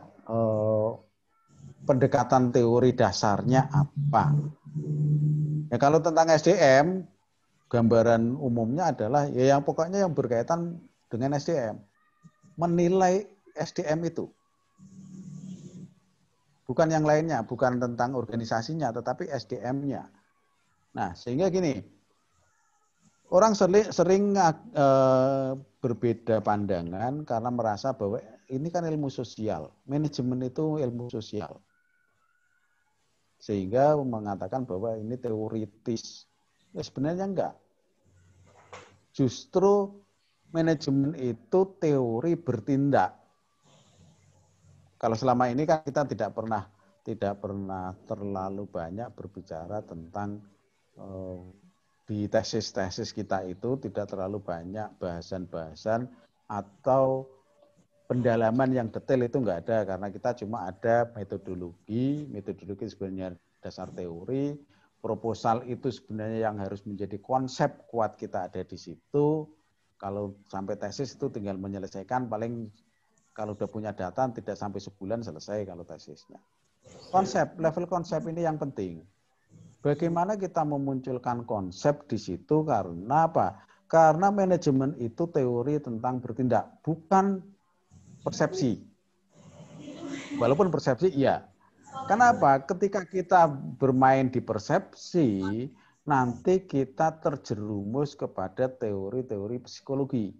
pendekatan teori dasarnya apa. Ya, kalau tentang SDM, gambaran umumnya adalah ya yang pokoknya yang berkaitan dengan SDM. Menilai SDM itu. Bukan yang lainnya, bukan tentang organisasinya, tetapi SDM-nya. Nah, sehingga gini, orang sering berbeda pandangan karena merasa bahwa ini kan ilmu sosial. Manajemen itu ilmu sosial. Sehingga mengatakan bahwa ini teoritis. Ya, sebenarnya enggak. Justru manajemen itu teori bertindak. Kalau selama ini kan kita tidak pernah terlalu banyak berbicara tentang di tesis-tesis kita itu tidak terlalu banyak bahasan-bahasan atau pendalaman yang detail itu enggak ada, karena kita cuma ada metodologi sebenarnya dasar teori, proposal itu sebenarnya yang harus menjadi konsep kuat kita ada di situ. Kalau sampai tesis itu tinggal menyelesaikan, paling kalau udah punya data tidak sampai sebulan selesai kalau tesisnya. Level konsep ini yang penting. Bagaimana kita memunculkan konsep di situ, karena apa? Karena manajemen itu teori tentang bertindak, bukan persepsi. Walaupun persepsi iya. Kenapa? Ketika kita bermain di persepsi, nanti kita terjerumus kepada teori-teori psikologi.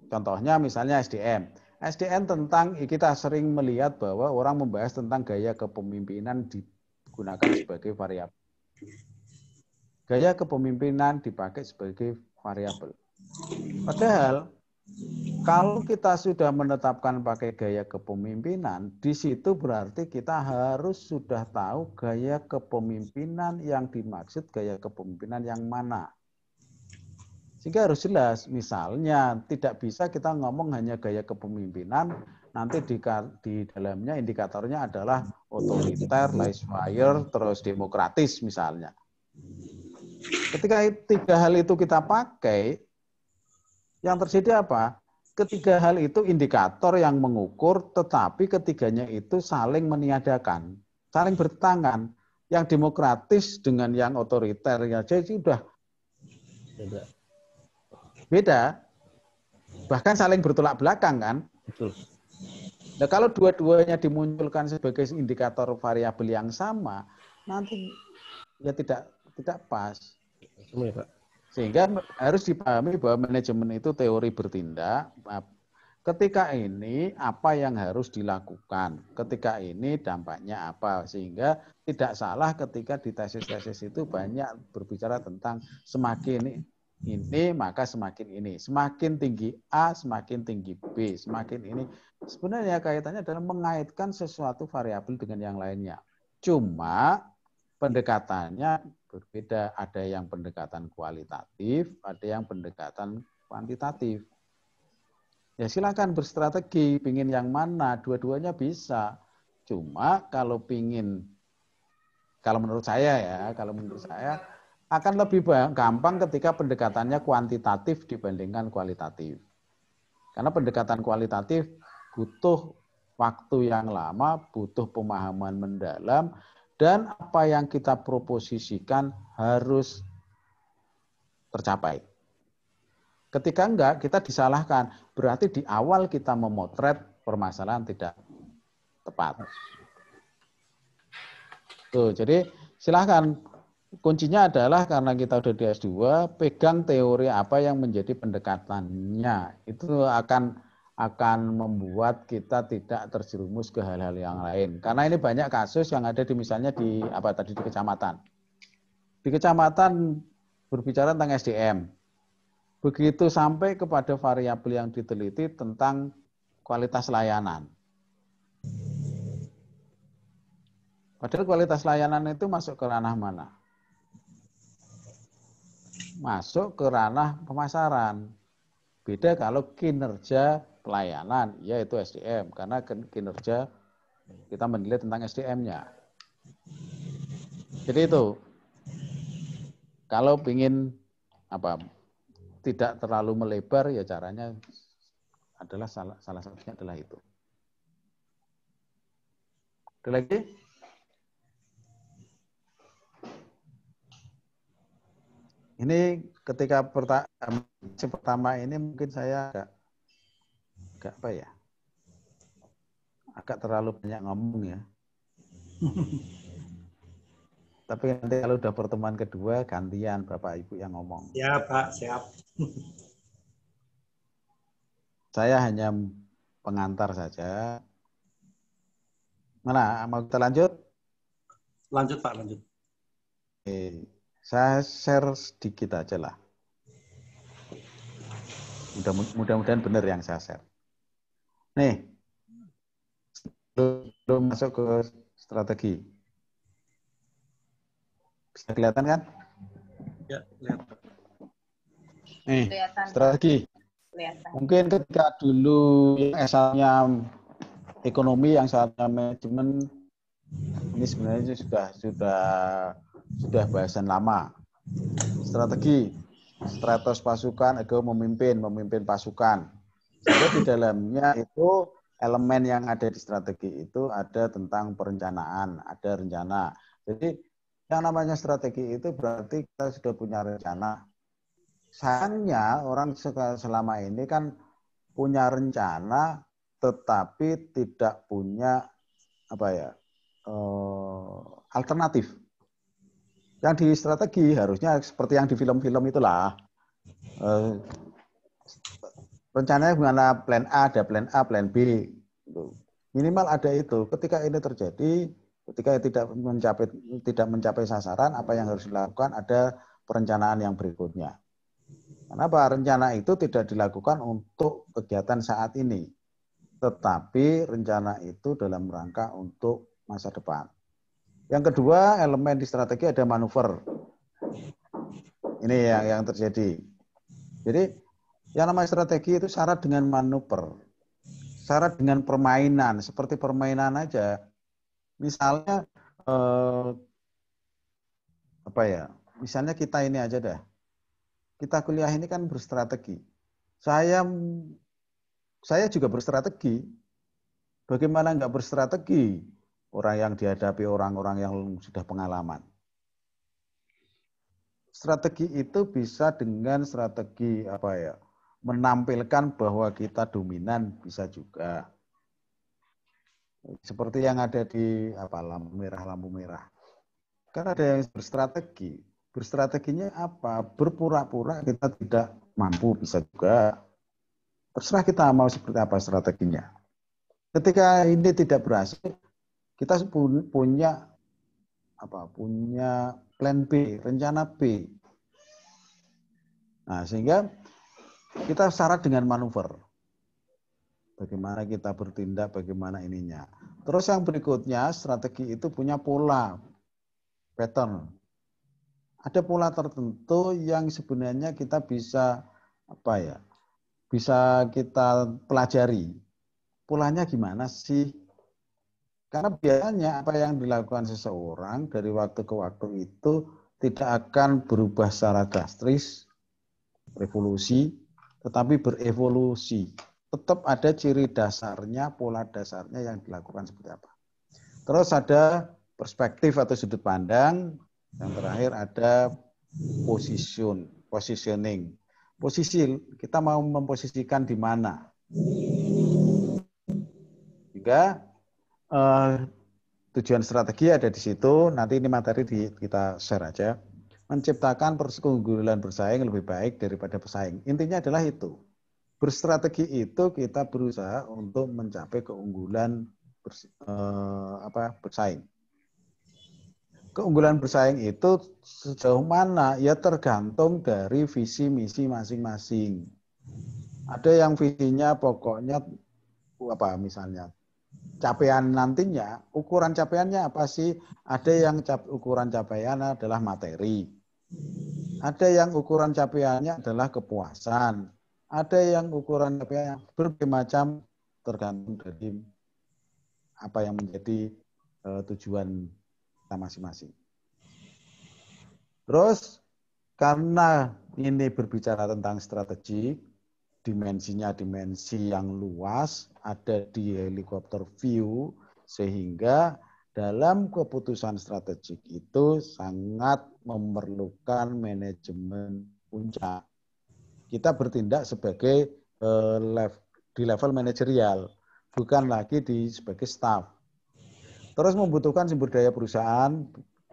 Contohnya misalnya SDM. SDM tentang, kita sering melihat bahwa orang membahas tentang gaya kepemimpinan digunakan sebagai variabel. Gaya kepemimpinan dipakai sebagai variabel. Padahal kalau kita sudah menetapkan pakai gaya kepemimpinan, di situ berarti kita harus sudah tahu gaya kepemimpinan yang dimaksud gaya kepemimpinan yang mana. Sehingga harus jelas, misalnya tidak bisa kita ngomong hanya gaya kepemimpinan, nanti di dalamnya indikatornya adalah otoriter, laissez-faire, terus demokratis misalnya. Ketika tiga hal itu kita pakai, yang terjadi apa? Ketiga hal itu indikator yang mengukur, tetapi ketiganya itu saling meniadakan, saling bertentangan. Yang demokratis dengan yang otoriter, ya jadi sudah beda, bahkan saling bertolak belakang kan. Betul. Nah, kalau dua-duanya dimunculkan sebagai indikator variabel yang sama, nanti ya tidak pas. Semua ya, Pak. Sehingga harus dipahami bahwa manajemen itu teori bertindak. Ketika ini apa yang harus dilakukan, ketika ini dampaknya apa, sehingga tidak salah ketika di tesis-tesis itu banyak berbicara tentang semakin ini maka semakin ini, semakin tinggi A semakin tinggi B, semakin ini. Sebenarnya kaitannya adalah mengaitkan sesuatu variabel dengan yang lainnya. Cuma pendekatannya berbeda, ada yang pendekatan kualitatif, ada yang pendekatan kuantitatif. Ya silakan berstrategi, pingin yang mana, dua-duanya bisa. Cuma kalau menurut saya akan lebih gampang ketika pendekatannya kuantitatif dibandingkan kualitatif. Karena pendekatan kualitatif butuh waktu yang lama, butuh pemahaman mendalam, dan apa yang kita proposisikan harus tercapai. Ketika enggak, kita disalahkan. Berarti di awal kita memotret permasalahan tidak tepat. Tuh, jadi silakan. Kuncinya adalah karena kita udah di S2, pegang teori apa yang menjadi pendekatannya. Itu akan membuat kita tidak terjerumus ke hal-hal yang lain. Karena ini banyak kasus yang ada di misalnya di kecamatan. Di kecamatan berbicara tentang SDM. Begitu sampai kepada variabel yang diteliti tentang kualitas layanan. Padahal kualitas layanan itu masuk ke ranah mana? Masuk ke ranah pemasaran. Beda kalau kinerja pelayanan, yaitu SDM. Karena kinerja kita menilai tentang SDM-nya. Jadi itu, kalau ingin tidak terlalu melebar, ya caranya adalah salah satunya adalah itu. Ada lagi? Ini ketika pertama ini mungkin saya agak terlalu banyak ngomong ya. Tapi nanti kalau udah pertemuan kedua, gantian Bapak Ibu yang ngomong. Ya Pak, siap. Saya hanya pengantar saja. Mana, mau kita lanjut? Lanjut Pak, lanjut. Oke. Saya share sedikit aja lah. Mudah-mudahan benar yang saya share. Nih, belum masuk ke strategi. Bisa kelihatan kan? Ya, kelihatan. Nih, Kelihatan. strategi. Kelihatan. Mungkin ketika dulu yang asalnya ekonomi, yang asalnya manajemen, ini sebenarnya sudah bahasan lama. Strategi, stratos pasukan, ego memimpin pasukan. Jadi di dalamnya itu elemen yang ada di strategi itu ada tentang perencanaan, ada rencana. Jadi yang namanya strategi itu berarti kita sudah punya rencana. Sayangnya orang selama ini kan punya rencana tetapi tidak punya alternatif. Yang di strategi harusnya seperti yang di film-film itulah. Rencananya gimana, plan A, ada plan A, plan B. Minimal ada itu. Ketika ini terjadi, ketika tidak mencapai sasaran, apa yang harus dilakukan, ada perencanaan yang berikutnya. Kenapa? Rencana itu tidak dilakukan untuk kegiatan saat ini. Tetapi rencana itu dalam rangka untuk masa depan. Yang kedua, elemen di strategi ada manuver. Ini yang terjadi. Jadi, yang namanya strategi itu syarat dengan manuver. Syarat dengan permainan. Seperti permainan aja. Misalnya, misalnya kita ini aja dah. Kita kuliah ini kan berstrategi. Saya juga berstrategi. Bagaimana nggak berstrategi orang yang dihadapi orang-orang yang sudah pengalaman? Strategi itu bisa dengan strategi menampilkan bahwa kita dominan, bisa juga. Seperti yang ada di lampu merah. Kan ada yang berstrategi. Berstrateginya apa? Berpura-pura kita tidak mampu, bisa juga. Terserah kita mau seperti apa strateginya. Ketika ini tidak berhasil, kita punya plan B, rencana B. Nah, sehingga kita syarat dengan manuver. Bagaimana kita bertindak, bagaimana ininya. Terus yang berikutnya, strategi itu punya pola, pattern. Ada pola tertentu yang sebenarnya kita bisa bisa kita pelajari. Polanya gimana sih? Karena biasanya apa yang dilakukan seseorang dari waktu ke waktu itu tidak akan berubah secara drastis, revolusi, tetapi berevolusi. Tetap ada ciri dasarnya, pola dasarnya yang dilakukan seperti apa. Terus ada perspektif atau sudut pandang. Yang terakhir ada positioning. Posisi, kita mau memposisikan di mana. Jika tujuan strategi ada di situ, nanti ini materi kita share aja. Menciptakan keunggulan bersaing lebih baik daripada pesaing. Intinya adalah itu. Berstrategi itu kita berusaha untuk mencapai keunggulan bersaing. Keunggulan bersaing itu sejauh mana? Ya tergantung dari visi misi masing-masing. Ada yang visinya pokoknya misalnya capaian nantinya, ukuran capaiannya apa sih? Ada yang ukuran capaiannya adalah materi. Ada yang ukuran capaiannya adalah kepuasan. Ada yang ukuran capaiannya berbagai macam, tergantung dari apa yang menjadi tujuan kita masing-masing. Terus karena ini berbicara tentang strategi, dimensinya dimensi yang luas, ada di helikopter view, sehingga dalam keputusan strategik itu sangat memerlukan manajemen puncak. Kita bertindak sebagai di level manajerial, bukan lagi sebagai staff. Terus membutuhkan sumber daya perusahaan,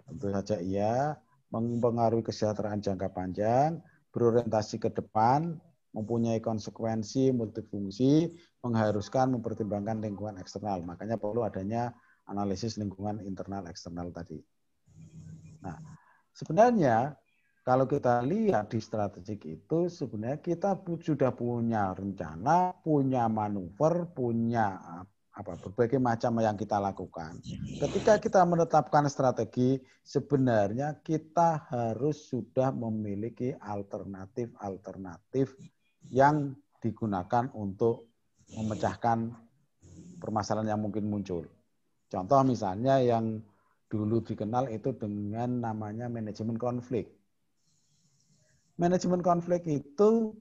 tentu saja iya, mempengaruhi kesejahteraan jangka panjang, berorientasi ke depan, mempunyai konsekuensi, multifungsi, mengharuskan mempertimbangkan lingkungan eksternal. Makanya perlu adanya analisis lingkungan internal eksternal tadi. Nah, sebenarnya kalau kita lihat di strategik itu sebenarnya kita sudah punya rencana, punya manuver, punya berbagai macam yang kita lakukan. Ketika kita menetapkan strategi, sebenarnya kita harus sudah memiliki alternatif-alternatif yang digunakan untuk memecahkan permasalahan yang mungkin muncul. Contoh misalnya yang dulu dikenal itu dengan namanya manajemen konflik. Manajemen konflik itu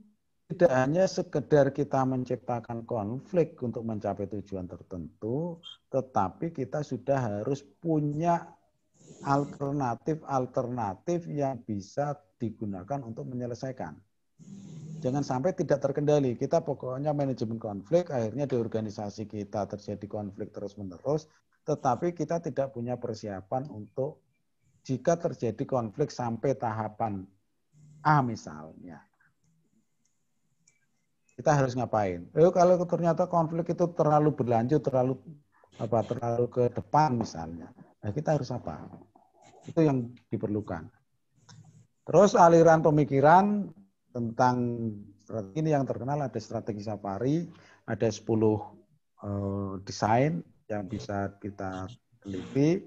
tidak hanya sekedar kita menciptakan konflik untuk mencapai tujuan tertentu, tetapi kita sudah harus punya alternatif-alternatif yang bisa digunakan untuk menyelesaikan. Jangan sampai tidak terkendali. Kita pokoknya manajemen konflik, akhirnya di organisasi kita terjadi konflik terus-menerus, tetapi kita tidak punya persiapan untuk jika terjadi konflik sampai tahapan A misalnya. Kita harus ngapain? Kalau ternyata konflik itu terlalu berlanjut, terlalu ke depan misalnya. Nah, kita harus apa? Itu yang diperlukan. Terus aliran pemikiran tentang strategi ini yang terkenal ada strategi safari, ada 10 desain yang bisa kita teliti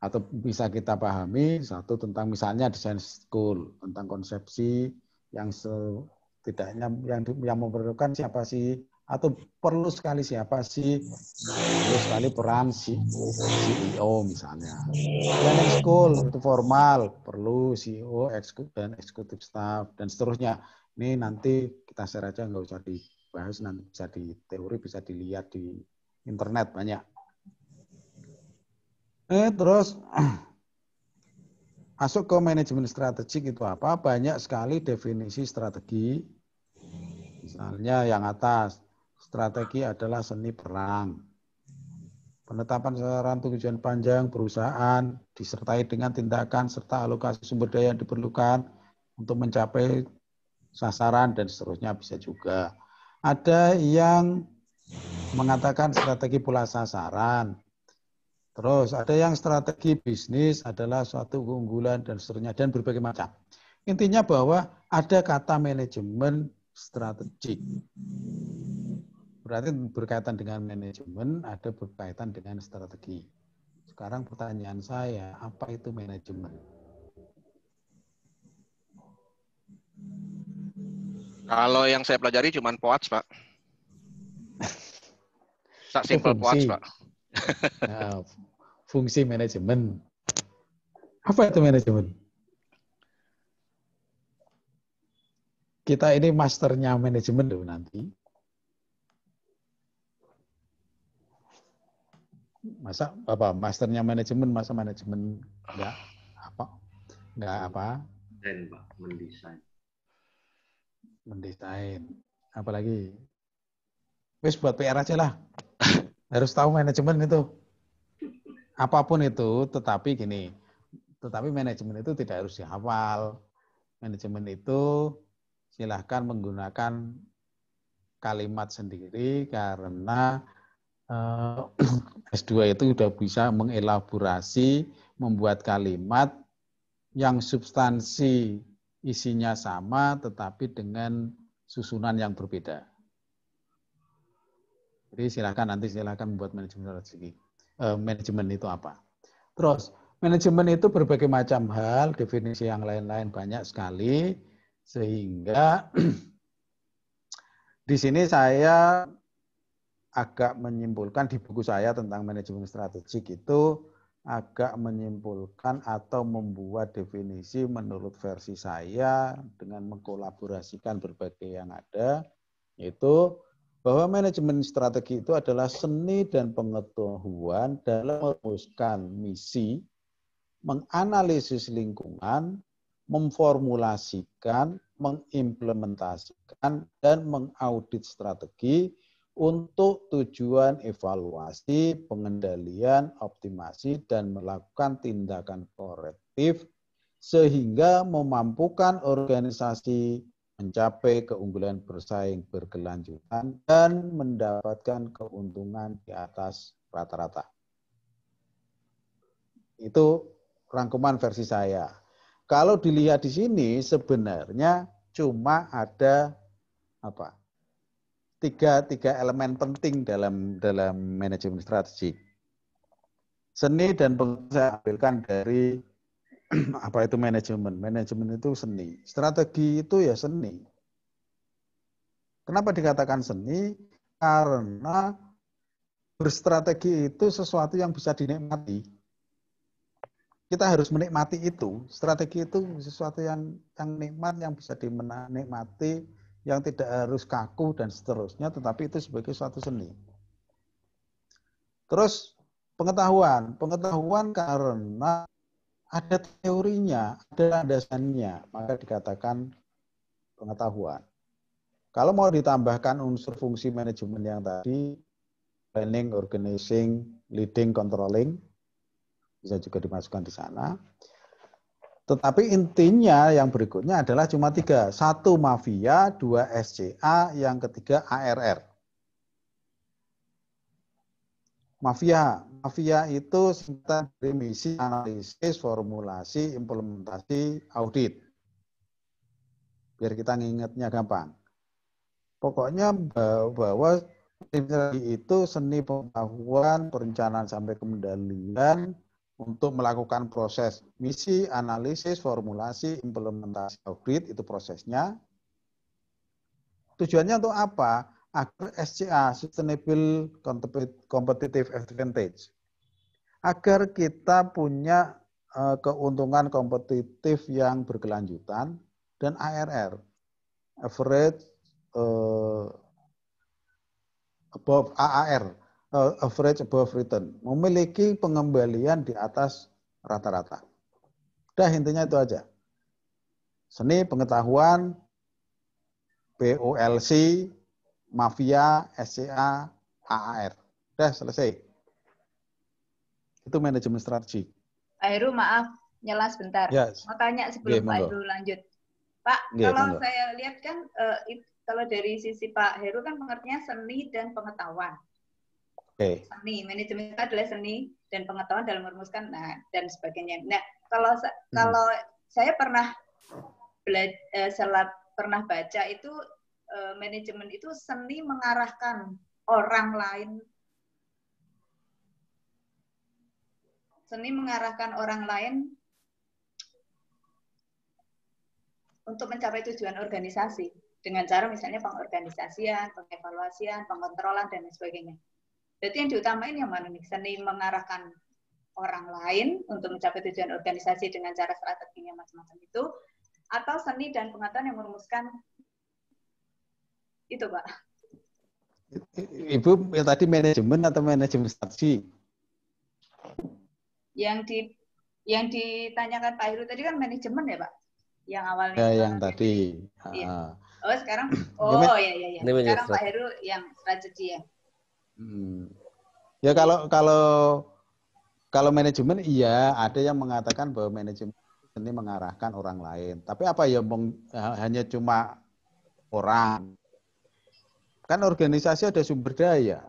atau bisa kita pahami. Satu tentang misalnya desain school, tentang konsepsi yang setidaknya yang memerlukan siapa sih, atau perlu sekali siapa sih, perlu sekali peran CEO misalnya. Planning school itu formal, perlu CEO, dan executive staff, dan seterusnya. Ini nanti kita share aja, nggak usah dibahas, nanti bisa di teori, bisa dilihat di internet banyak. Terus masuk ke manajemen strategik itu apa? Banyak sekali definisi strategi. Misalnya yang atas, strategi adalah seni perang. Penetapan sasaran tujuan panjang perusahaan disertai dengan tindakan serta alokasi sumber daya yang diperlukan untuk mencapai sasaran dan seterusnya bisa juga. Ada yang mengatakan strategi pola sasaran. Terus ada yang strategi bisnis adalah suatu keunggulan dan seterusnya dan berbagai macam. Intinya bahwa ada kata manajemen strategik. Berarti berkaitan dengan manajemen, ada berkaitan dengan strategi. Sekarang pertanyaan saya, apa itu manajemen? Kalau yang saya pelajari cuma POATS, Pak. Simple POATS, Pak. Nah, fungsi manajemen. Apa itu manajemen? Kita ini masternya manajemen loh nanti. Masa apa masternya manajemen, masa manajemen enggak apa Dan Pak, mendesain apalagi wis buat PR aja lah, harus tahu manajemen itu apapun itu, tetapi manajemen itu tidak harus dihafal. Manajemen itu silahkan menggunakan kalimat sendiri karena S2 itu sudah bisa mengelaborasi, membuat kalimat yang substansi isinya sama tetapi dengan susunan yang berbeda. Jadi silakan membuat manajemen strategi. Manajemen itu apa? Terus manajemen itu berbagai macam hal, definisi yang lain-lain banyak sekali, sehingga di sini saya agak menyimpulkan di buku saya tentang manajemen strategik itu agak menyimpulkan atau membuat definisi menurut versi saya dengan mengkolaborasikan berbagai yang ada, yaitu bahwa manajemen strategi itu adalah seni dan pengetahuan dalam merumuskan misi, menganalisis lingkungan, memformulasikan, mengimplementasikan, dan mengaudit strategi untuk tujuan evaluasi, pengendalian, optimasi, dan melakukan tindakan korektif sehingga memampukan organisasi mencapai keunggulan bersaing berkelanjutan dan mendapatkan keuntungan di atas rata-rata. Itu rangkuman versi saya. Kalau dilihat di sini sebenarnya cuma ada tiga elemen penting dalam manajemen strategik. Seni dan pengetahuan saya ambilkan dari apa itu manajemen. Manajemen itu seni. Strategi itu ya seni. Kenapa dikatakan seni? Karena berstrategi itu sesuatu yang bisa dinikmati. Kita harus menikmati itu. Strategi itu sesuatu yang nikmat, yang bisa dinikmati, yang tidak harus kaku dan seterusnya, tetapi itu sebagai suatu seni. Terus pengetahuan karena ada teorinya, ada landasannya, maka dikatakan pengetahuan. Kalau mau ditambahkan unsur fungsi manajemen yang tadi, planning, organizing, leading, controlling, bisa juga dimasukkan di sana. Tetapi intinya yang berikutnya adalah cuma 3. 1 mafia, 2 SCA, yang ketiga ARR. Mafia itu singkatan dari misi, analisis, formulasi, implementasi, audit. Biar kita ngingetnya gampang. Pokoknya bahwa itu seni pengetahuan, perencanaan sampai kendalian, untuk melakukan proses misi, analisis, formulasi, implementasi, audit, itu prosesnya. Tujuannya untuk apa? Agar SCA, Sustainable Competitive Advantage. Agar kita punya keuntungan kompetitif yang berkelanjutan, dan ARR, Average above AAR, average above return, memiliki pengembalian di atas rata-rata. Udah intinya itu aja. Seni, pengetahuan, POLC, mafia, SCA, AAR. Udah selesai. Itu manajemen strategi. Pak Heru, maaf, nyela sebentar. Ya. Mau tanya sebelum Pak Heru lanjut. Pak, kalau saya lihat kan, kalau dari sisi Pak Heru kan pengertiannya seni dan pengetahuan. Seni, manajemen itu adalah seni dan pengetahuan dalam merumuskan dan sebagainya. Nah, kalau saya pernah baca itu manajemen itu seni mengarahkan orang lain, untuk mencapai tujuan organisasi dengan cara misalnya pengorganisasian, pengevaluasian, pengontrolan dan sebagainya. Berarti yang diutamain yang mana nih? Seni mengarahkan orang lain untuk mencapai tujuan organisasi dengan cara strateginya macam-macam itu, atau seni dan pengetahuan yang merumuskan itu, Pak? Ibu yang tadi manajemen atau manajemen strategi? Yang ditanyakan Pak Heru tadi kan manajemen ya, Pak? Yang awalnya. Ya, yang tadi. Iya. Oh, sekarang iya. Sekarang Pak Heru yang strategi ya. Ya kalau manajemen iya, ada yang mengatakan bahwa manajemen ini mengarahkan orang lain. Tapi apa ya hanya cuma orang? Kan organisasi ada sumber daya.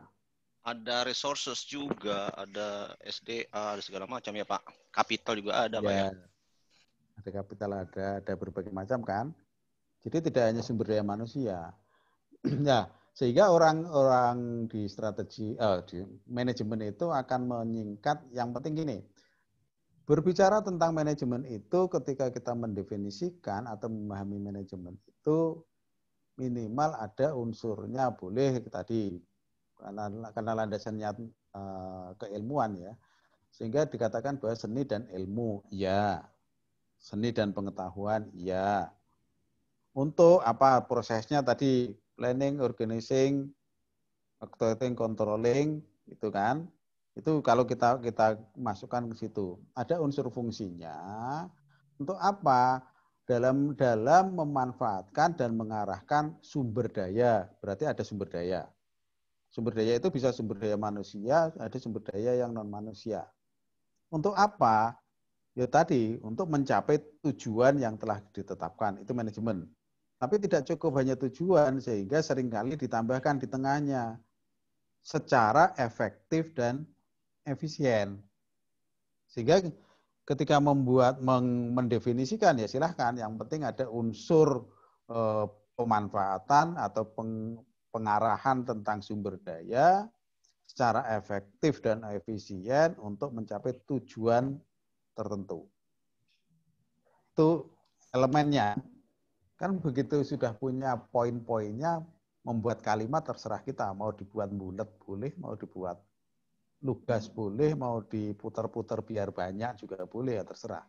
Ada resources juga, ada SDA, ada segala macam ya Pak. Kapital juga ada Pak ya. Ada kapital, ada berbagai macam kan. Jadi tidak hanya sumber daya manusia. Ya, sehingga orang-orang di di manajemen itu akan menyingkat. Yang penting gini, berbicara tentang manajemen itu ketika kita mendefinisikan atau memahami manajemen itu minimal ada unsurnya boleh tadi karena landasannya keilmuan ya, sehingga dikatakan bahwa seni dan ilmu ya, seni dan pengetahuan ya. Untuk apa prosesnya tadi planning, organizing, activating, controlling itu kan, itu kalau kita masukkan ke situ ada unsur fungsinya untuk apa? Dalam memanfaatkan dan mengarahkan sumber daya. Berarti ada sumber daya. Sumber daya itu bisa sumber daya manusia, ada sumber daya yang non manusia. Untuk apa? Ya tadi untuk mencapai tujuan yang telah ditetapkan, itu manajemen. Tapi tidak cukup hanya tujuan, sehingga seringkali ditambahkan di tengahnya secara efektif dan efisien. Sehingga ketika mendefinisikan ya silahkan, yang penting ada unsur pemanfaatan atau pengarahan tentang sumber daya secara efektif dan efisien untuk mencapai tujuan tertentu. Itu elemennya. Kan begitu sudah punya poin-poinnya, membuat kalimat terserah kita. Mau dibuat bulat boleh, mau dibuat lugas boleh, mau diputar-putar biar banyak juga boleh, ya terserah.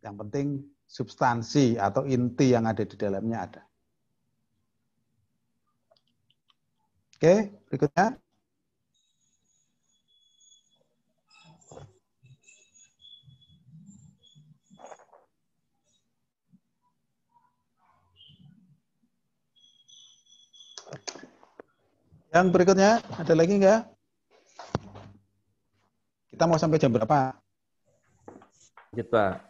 Yang penting substansi atau inti yang ada di dalamnya ada. Oke, berikutnya. Yang berikutnya, ada lagi enggak? Kita mau sampai jam berapa? Lanjut, Pak.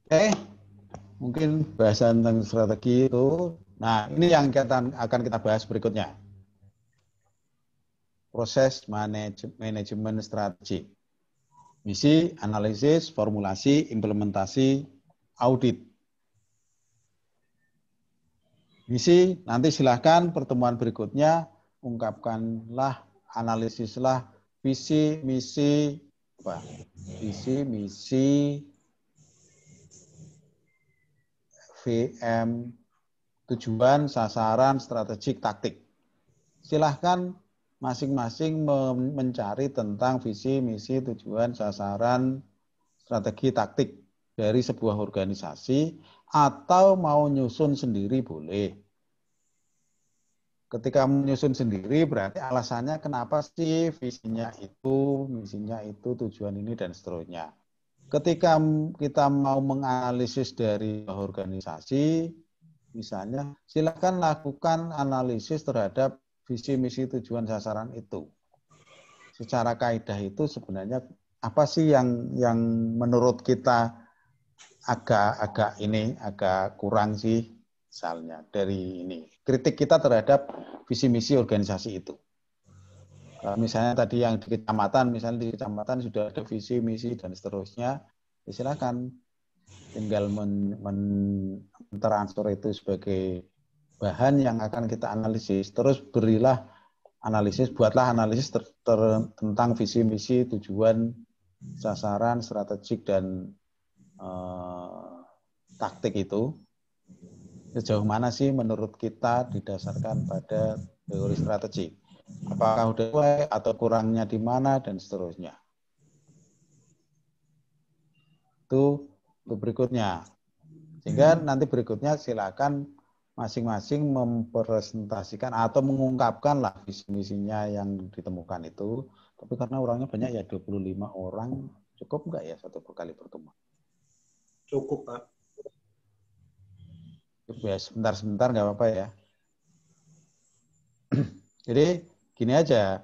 Oke, mungkin bahasan tentang strategi itu. Nah, ini yang akan kita bahas berikutnya. Proses manajemen strategi. Misi, analisis, formulasi, implementasi, audit. Misi, nanti silahkan pertemuan berikutnya ungkapkanlah, analisislah visi, misi, VM, tujuan, sasaran, strategik, taktik. Silahkan masing-masing mencari tentang visi, misi, tujuan, sasaran, strategi, taktik dari sebuah organisasi, atau mau nyusun sendiri boleh. Ketika menyusun sendiri berarti alasannya kenapa sih visinya itu, misinya itu, tujuan ini, dan seterusnya. Ketika kita mau menganalisis dari organisasi, Misalnya, silakan lakukan analisis terhadap visi, misi, tujuan, sasaran itu. Secara kaidah itu sebenarnya apa sih yang menurut kita agak kurang sih, misalnya dari ini. Kritik kita terhadap visi, misi organisasi itu. Misalnya tadi yang di kecamatan, misalnya di kecamatan sudah ada visi, misi, dan seterusnya, ya silakan tinggal mentransfer itu sebagai bahan yang akan kita analisis. Terus buatlah analisis tentang visi, misi, tujuan, sasaran, strategik, dan taktik itu. Sejauh mana sih menurut kita didasarkan pada teori strategik? Apakah udah sesuai atau kurangnya di mana dan seterusnya. Itu berikutnya. Sehingga nanti berikutnya silakan masing-masing mempresentasikan atau mengungkapkan lah visi misinya yang ditemukan itu. Tapi karena orangnya banyak ya 25 orang, cukup enggak ya satu kali pertemuan? Cukup, Pak. Ya, sebentar nggak apa-apa ya. Jadi gini aja,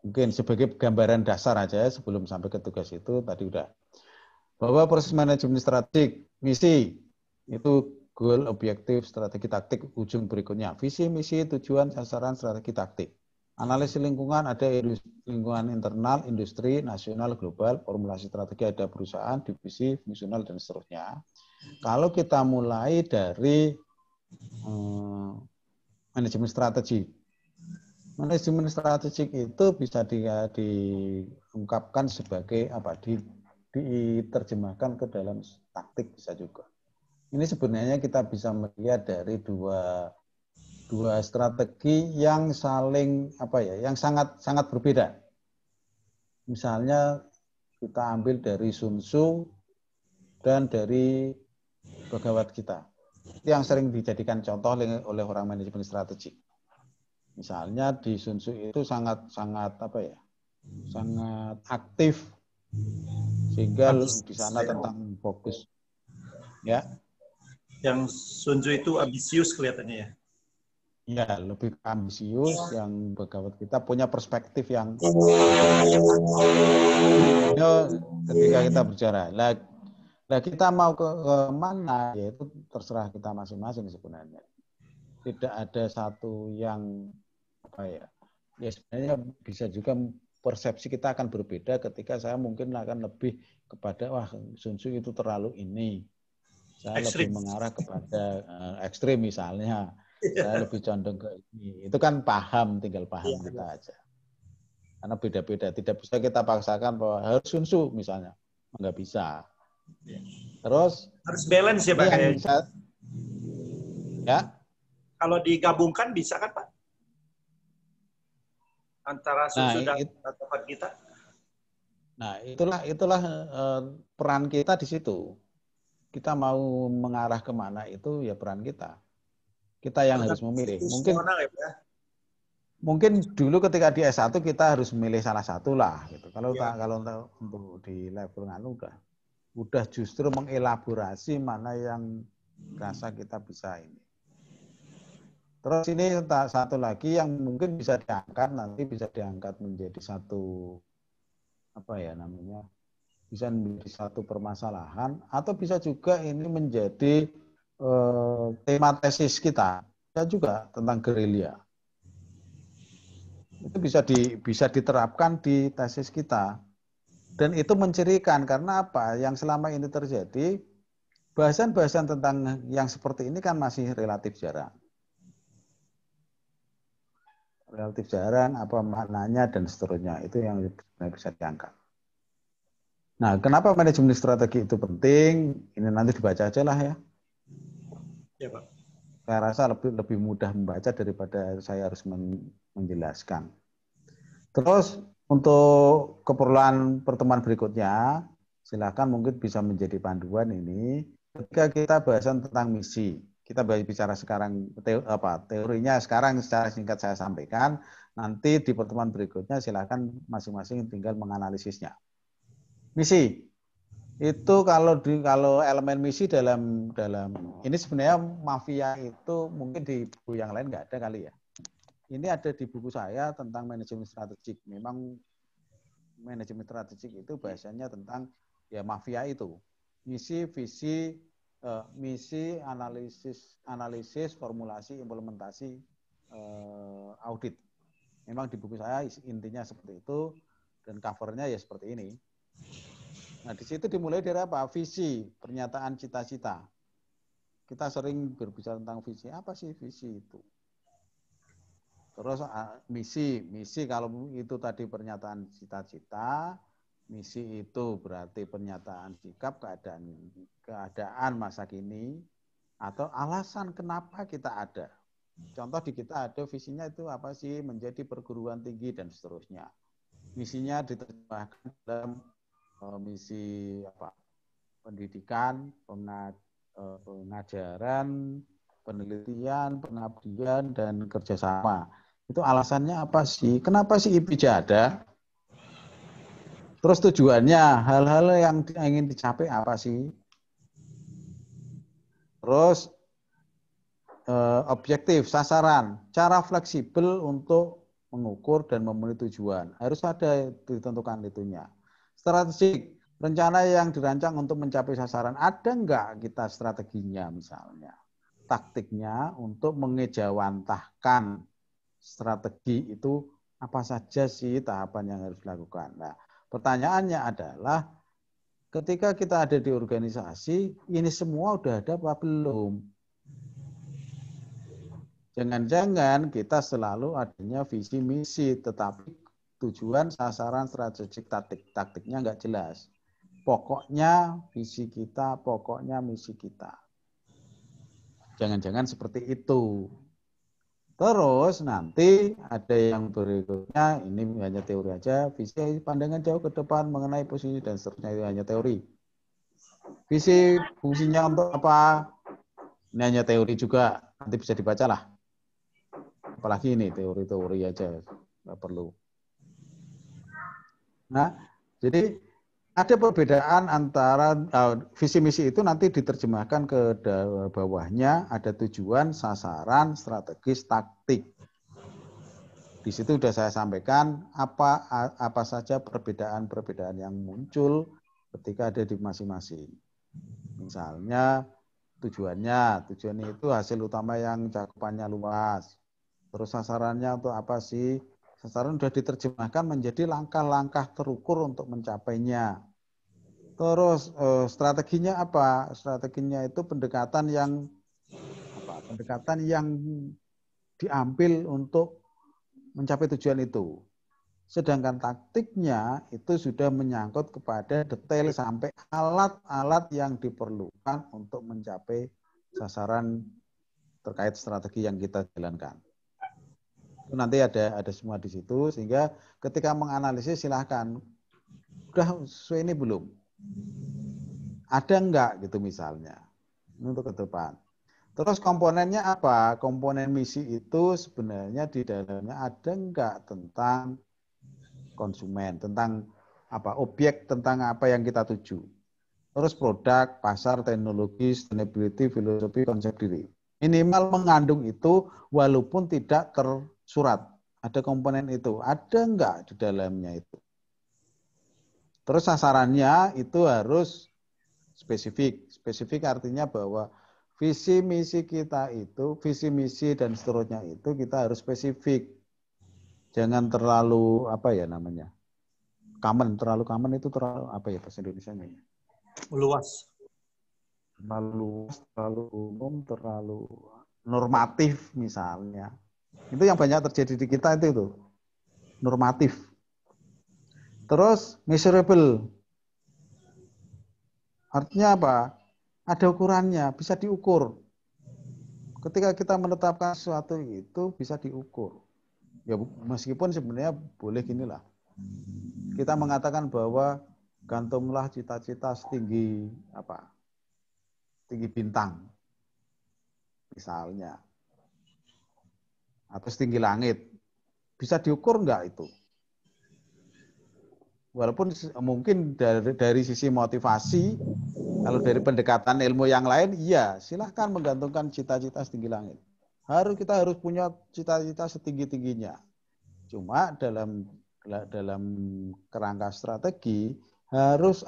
mungkin sebagai gambaran dasar aja sebelum sampai ke tugas itu tadi udah. Bahwa proses manajemen strategik, misi, itu goal, objektif, strategi taktik, ujung berikutnya. Visi, misi, tujuan, sasaran, strategi taktik. Analisis lingkungan, ada lingkungan internal, industri, nasional, global, formulasi strategi ada perusahaan, divisi, fungsional, dan seterusnya. Kalau kita mulai dari manajemen strategik. Manajemen strategik itu bisa diungkapkan sebagai apa? Diterjemahkan ke dalam taktik bisa juga. Ini sebenarnya kita bisa melihat dari dua strategi yang saling yang sangat berbeda. Misalnya kita ambil dari Sun Tzu dan dari Bhagavad Gita. Itu yang sering dijadikan contoh oleh orang manajemen strategik. Misalnya di Sun Tzu itu sangat aktif sehingga di sana tentang fokus. Ya. Yang Sun Tzu itu ambisius kelihatannya ya. Ya, lebih ambisius. Yang Bhagavad Gita punya perspektif yang ketika kita bicara. Nah, kita mau ke mana, ya itu terserah kita masing-masing sebenarnya. Tidak ada satu yang ya sebenarnya bisa juga persepsi kita akan berbeda ketika saya mungkin akan lebih kepada Sun Tzu itu terlalu ini. Saya lebih mengarah kepada ekstrim misalnya. Saya lebih condong ke ini. Itu kan tinggal paham kita aja. Karena beda-beda. Tidak bisa kita paksakan bahwa harus Sun Tzu misalnya. Nggak bisa. Terus harus balance ya Pak. Ya. Kalau digabungkan bisa kan Pak? Antara Sun Tzu dan Bhagavad Gita. Nah, itulah peran kita di situ. Kita mau mengarah kemana itu ya peran kita. Kita yang harus memilih. Mungkin dulu ketika di S1 kita harus memilih salah satu lah gitu. Kalau untuk di level udah justru mengelaborasi mana yang rasa kita bisa ini. Terus ini satu lagi yang mungkin bisa diangkat menjadi satu bisa menjadi satu permasalahan atau bisa juga ini menjadi tema tesis kita juga tentang gerilya. Itu bisa diterapkan di tesis kita. Dan itu mencirikan karena apa? Yang selama ini terjadi bahasan-bahasan tentang yang seperti ini kan masih relatif jarang. Relatif jarang, apa maknanya dan seterusnya. Itu yang bisa diangkat. Nah, kenapa manajemen strategi itu penting? Ini nanti dibaca aja lah ya. Ya, Pak. Saya rasa lebih mudah membaca daripada saya harus menjelaskan. Terus untuk keperluan pertemuan berikutnya, silakan mungkin bisa menjadi panduan ini. Ketika kita bahasan tentang misi, kita bicara sekarang teorinya sekarang secara singkat saya sampaikan. Nanti di pertemuan berikutnya silakan masing-masing tinggal menganalisisnya. Misi. Itu kalau elemen misi dalam ini sebenarnya mafia itu mungkin di buku yang lain nggak ada kali ya. Ini ada di buku saya tentang manajemen strategik. Memang manajemen strategik itu bahasanya tentang ya mafia itu. Misi, visi, misi, analisis, formulasi, implementasi, audit. Memang di buku saya intinya seperti itu dan covernya ya seperti ini. Nah, di situ dimulai dari apa? Visi, pernyataan cita-cita. Kita sering berbicara tentang visi. Apa sih visi itu? Terus misi kalau itu tadi pernyataan cita-cita, misi itu berarti pernyataan sikap keadaan masa kini atau alasan kenapa kita ada. Contoh di kita ada visinya itu apa sih? Menjadi perguruan tinggi dan seterusnya. Misinya diterjemahkan dalam misi apa? Pendidikan, pengajaran, penelitian, pengabdian, dan kerjasama. Itu alasannya apa sih? Kenapa sih IPJ ada? Terus tujuannya, hal-hal yang ingin dicapai apa sih? Terus objektif, sasaran, cara fleksibel untuk mengukur dan memenuhi tujuan. Harus ada ditentukan itunya. Strategik, rencana yang dirancang untuk mencapai sasaran. Ada enggak kita strateginya misalnya? Taktiknya untuk mengejawantahkan strategi itu apa saja sih tahapan yang harus dilakukan. Nah, pertanyaannya adalah ketika kita ada di organisasi, ini semua udah ada apa belum? Jangan-jangan kita selalu adanya visi misi, tetapi tujuan, sasaran, strategik, taktiknya nggak jelas. Pokoknya visi kita, pokoknya misi kita. Jangan-jangan seperti itu. Terus nanti ada yang berikutnya, ini hanya teori aja, visi pandangan jauh ke depan mengenai posisi dan seterusnya, itu hanya teori. Visi fungsinya untuk apa? Ini hanya teori juga, nanti bisa dibaca lah. Apalagi ini teori-teori aja, nggak perlu. Nah, jadi ada perbedaan antara visi misi itu nanti diterjemahkan ke bawahnya, ada tujuan, sasaran, strategis, taktik. Di situ sudah saya sampaikan apa saja perbedaan-perbedaan yang muncul ketika ada di masing-masing. Misalnya tujuan itu hasil utama yang cakupannya luas. Terus sasarannya untuk apa sih? Sasaran sudah diterjemahkan menjadi langkah-langkah terukur untuk mencapainya. Terus strateginya apa? Strateginya itu pendekatan yang diambil untuk mencapai tujuan itu. Sedangkan taktiknya itu sudah menyangkut kepada detail sampai alat-alat yang diperlukan untuk mencapai sasaran terkait strategi yang kita jalankan. Itu nanti ada semua di situ, sehingga ketika menganalisis silahkan, udah sesuai ini belum? Ada enggak gitu misalnya, untuk ke depan. Terus komponennya apa? Komponen misi itu sebenarnya di dalamnya ada enggak tentang konsumen, tentang apa objek, tentang apa yang kita tuju. Terus produk, pasar, teknologi, sustainability, filosofi, konsep diri. Minimal mengandung itu walaupun tidak tersurat. Ada komponen itu. Ada enggak di dalamnya itu? Terus sasarannya itu harus spesifik. Spesifik artinya bahwa visi misi kita itu, visi misi dan seterusnya itu kita harus spesifik. Jangan terlalu apa ya namanya? Terlalu common itu terlalu apa ya bahasa Indonesianya? Luas. Terlalu umum, terlalu normatif misalnya. Itu yang banyak terjadi di kita itu normatif. Terus measurable. Artinya apa? Ada ukurannya, bisa diukur. Ketika kita menetapkan sesuatu itu bisa diukur. Ya meskipun sebenarnya boleh ginilah. Kita mengatakan bahwa gantunglah cita-cita setinggi apa? Tinggi bintang. Misalnya. Atau setinggi langit. Bisa diukur enggak itu? walaupun mungkin dari sisi motivasi, kalau dari pendekatan ilmu yang lain, iya, silahkan menggantungkan cita-cita setinggi langit. Kita harus punya cita-cita setinggi-tingginya. Cuma dalam kerangka strategi harus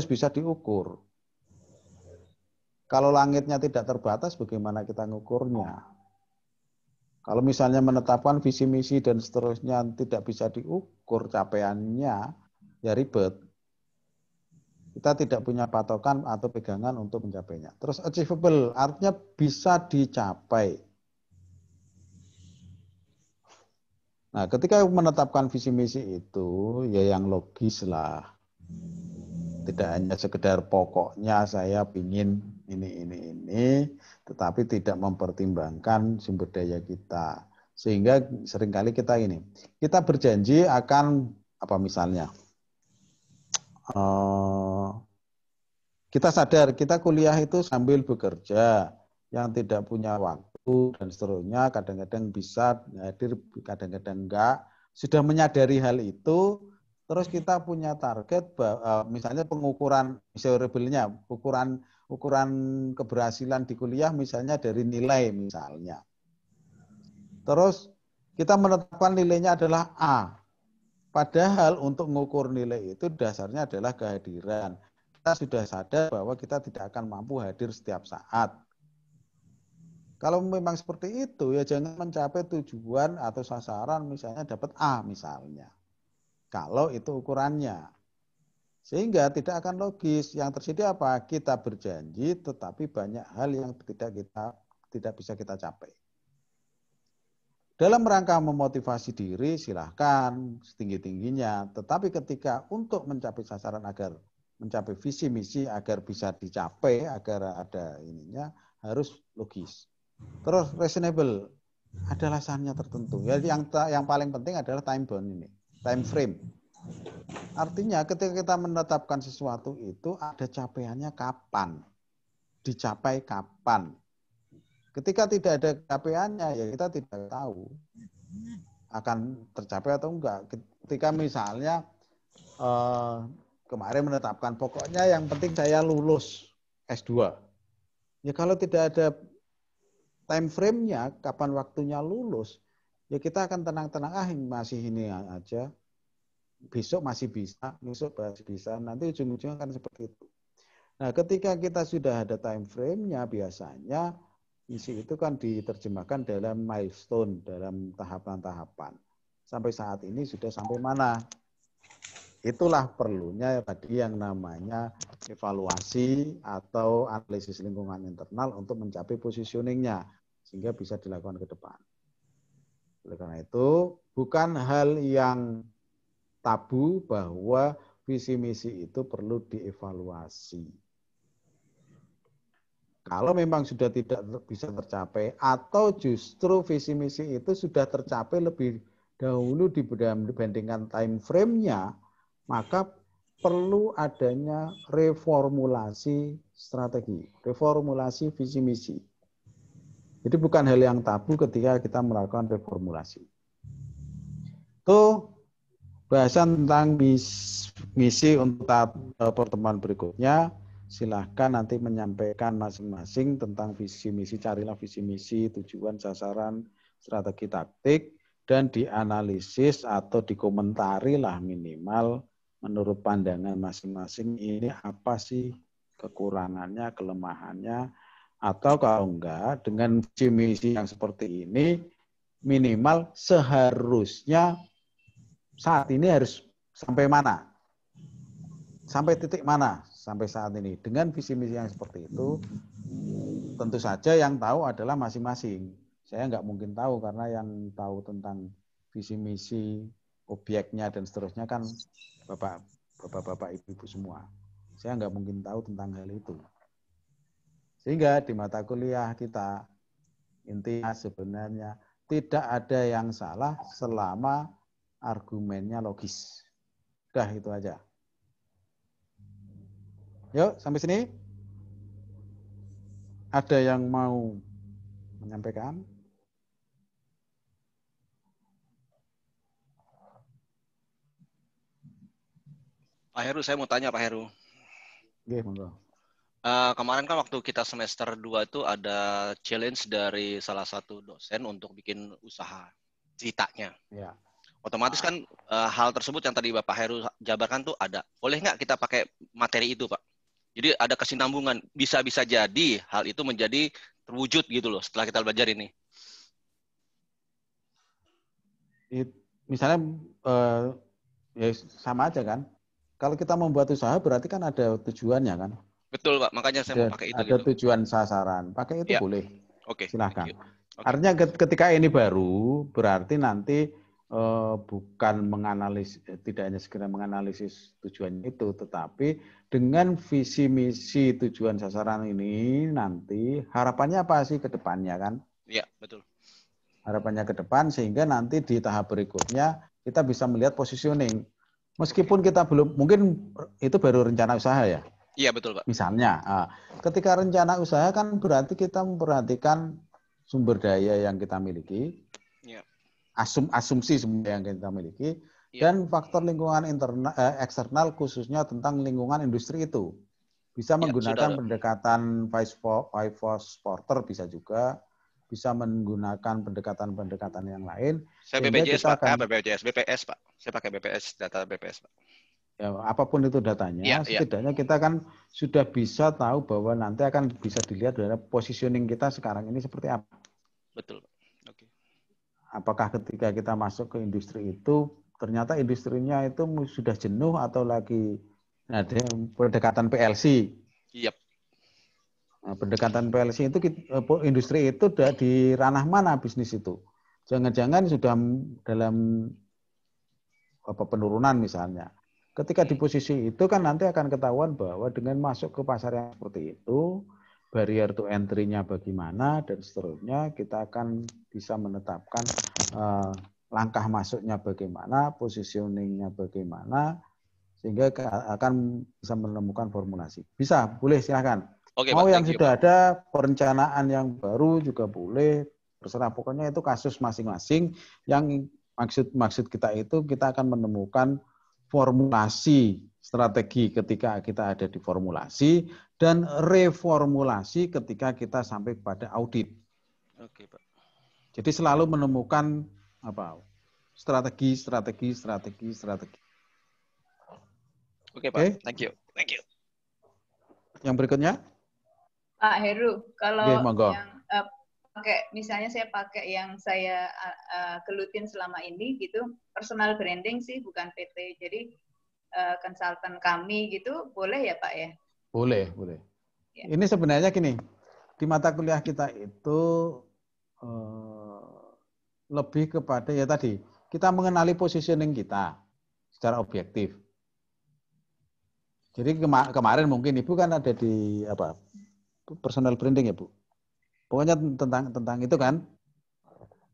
bisa diukur. Kalau langitnya tidak terbatas, bagaimana kita ngukurnya? Kalau misalnya menetapkan visi misi dan seterusnya tidak bisa diukur capaiannya, ya ribet. Kita tidak punya patokan atau pegangan untuk mencapainya. Terus achievable, artinya bisa dicapai. Nah, ketika menetapkan visi misi itu, ya yang logis lah. Tidak hanya sekedar pokoknya saya ingin ini, tetapi tidak mempertimbangkan sumber daya kita. Sehingga seringkali kita berjanji akan, apa misalnya, kita sadar kita kuliah itu sambil bekerja, yang tidak punya waktu dan seterusnya, kadang-kadang bisa hadir, kadang-kadang enggak. Sudah menyadari hal itu, terus kita punya target, misalnya pengukuran measurable-nya, ukuran keberhasilan di kuliah misalnya dari nilai misalnya. Terus kita menetapkan nilainya adalah A. Padahal untuk mengukur nilai itu dasarnya adalah kehadiran. Kita sudah sadar bahwa kita tidak akan mampu hadir setiap saat. Kalau memang seperti itu, ya jangan mencapai tujuan atau sasaran misalnya dapat A misalnya. Kalau itu ukurannya. Sehingga tidak akan logis. Yang terjadi apa? Kita berjanji tetapi banyak hal yang tidak bisa kita capai. Dalam rangka memotivasi diri silahkan setinggi-tingginya. Tetapi ketika untuk mencapai sasaran agar mencapai visi misi agar bisa dicapai, agar ada ininya, harus logis. Terus reasonable, ada alasannya tertentu. Ya, yang paling penting adalah time bound ini, time frame. Artinya ketika kita menetapkan sesuatu itu ada capaiannya kapan, dicapai kapan. Ketika tidak ada capaiannya ya kita tidak tahu akan tercapai atau enggak. Ketika misalnya kemarin menetapkan pokoknya yang penting saya lulus S2. Ya kalau tidak ada time frame-nya, kapan waktunya lulus, ya kita akan tenang-tenang, masih ini aja. Besok masih bisa, besok masih bisa, nanti ujung-ujungnya akan seperti itu. Nah, ketika kita sudah ada time frame-nya, biasanya misi itu kan diterjemahkan dalam milestone, dalam tahapan-tahapan. Sampai saat ini sudah sampai mana? Itulah perlunya tadi yang namanya evaluasi atau analisis lingkungan internal untuk mencapai positioning-nya, sehingga bisa dilakukan ke depan. Oleh karena itu, bukan hal yang tabu bahwa visi misi itu perlu dievaluasi. Kalau memang sudah tidak bisa tercapai atau justru visi misi itu sudah tercapai lebih dahulu dibandingkan time frame-nya, maka perlu adanya reformulasi strategi, reformulasi visi misi. Jadi bukan hal yang tabu ketika kita melakukan reformulasi. Itu bahasan tentang misi untuk pertemuan berikutnya. Silahkan nanti menyampaikan masing-masing tentang visi misi, carilah visi misi, tujuan, sasaran, strategi taktik, dan dianalisis atau dikomentari lah minimal menurut pandangan masing-masing ini apa sih kekurangannya, kelemahannya, atau kalau enggak dengan visi misi yang seperti ini minimal seharusnya saat ini harus sampai mana? Sampai titik mana sampai saat ini? Dengan visi misi yang seperti itu, tentu saja yang tahu adalah masing-masing. Saya nggak mungkin tahu karena yang tahu tentang visi misi, objeknya dan seterusnya kan bapak-bapak, ibu-ibu semua. Saya nggak mungkin tahu tentang hal itu. Sehingga di mata kuliah kita intinya sebenarnya tidak ada yang salah selama argumennya logis. Udah itu aja. Yuk, sampai sini. Ada yang mau menyampaikan? Pak Heru, saya mau tanya Pak Heru. Oke, monggo. Kemarin kan waktu kita semester 2 itu ada challenge dari salah satu dosen untuk bikin usaha ceritanya. Ya. Otomatis kan hal tersebut yang tadi Bapak Heru jabarkan tuh ada. Boleh nggak kita pakai materi itu, Pak? Jadi ada kesinambungan. Bisa-bisa jadi hal itu menjadi terwujud gitu loh setelah kita belajar ini. Misalnya ya sama aja kan. Kalau kita membuat usaha berarti kan ada tujuannya kan. Betul Pak, makanya saya mau pakai itu. Ada tujuan sasaran. Pakai itu boleh. Oke. Silahkan. Artinya ketika ini baru berarti nanti bukan menganalisis, tidak hanya sekedar menganalisis tujuan itu, tetapi dengan visi misi tujuan sasaran ini nanti harapannya apa sih ke depannya kan? Iya, betul. Harapannya ke depan sehingga nanti di tahap berikutnya kita bisa melihat positioning. Meskipun kita belum, mungkin itu baru rencana usaha ya? Iya, betul Pak. Misalnya, ketika rencana usaha kan berarti kita memperhatikan sumber daya yang kita miliki, ya. Asumsi sumber yang kita miliki, ya. Dan faktor lingkungan internal, eksternal khususnya tentang lingkungan industri itu. Bisa menggunakan pendekatan vice porter bisa juga, bisa menggunakan pendekatan-pendekatan yang lain. Saya BPJS Pak, BPS Pak. Saya pakai BPS, data BPS Pak. Ya, apapun itu datanya, setidaknya kita kan sudah bisa tahu bahwa nanti akan bisa dilihat dari positioning kita sekarang ini seperti apa. Betul. Oke. Apakah ketika kita masuk ke industri itu, ternyata industrinya itu sudah jenuh atau lagi ada pendekatan PLC. Yep. Nah, pendekatan PLC itu industri itu di ranah mana bisnis itu? Jangan-jangan sudah dalam penurunan misalnya. Ketika di posisi itu kan nanti akan ketahuan bahwa dengan masuk ke pasar yang seperti itu, barrier to entry-nya bagaimana dan seterusnya, kita akan bisa menetapkan langkah masuknya bagaimana, positioning-nya bagaimana, sehingga akan bisa menemukan formulasi. Bisa, boleh silahkan. Oke, mau Pak, yang sudah ada perencanaan yang baru juga boleh, terserah. Pokoknya itu kasus masing-masing. Yang maksud kita itu kita akan menemukan formulasi strategi ketika kita ada di formulasi dan reformulasi ketika kita sampai pada audit. Oke, Pak. Jadi selalu menemukan strategi. Oke, Pak. Thank you. Yang berikutnya? Pak Heru, kalau yang misalnya saya pakai yang saya gelutin selama ini gitu, personal branding sih bukan PT. Jadi konsultan kami gitu, boleh ya Pak ya? Boleh. Ya. Ini sebenarnya gini, di mata kuliah kita itu lebih kepada ya tadi, kita mengenali positioning kita secara objektif. Jadi kemarin mungkin Ibu kan ada di personal branding ya Bu. Pokoknya tentang itu kan.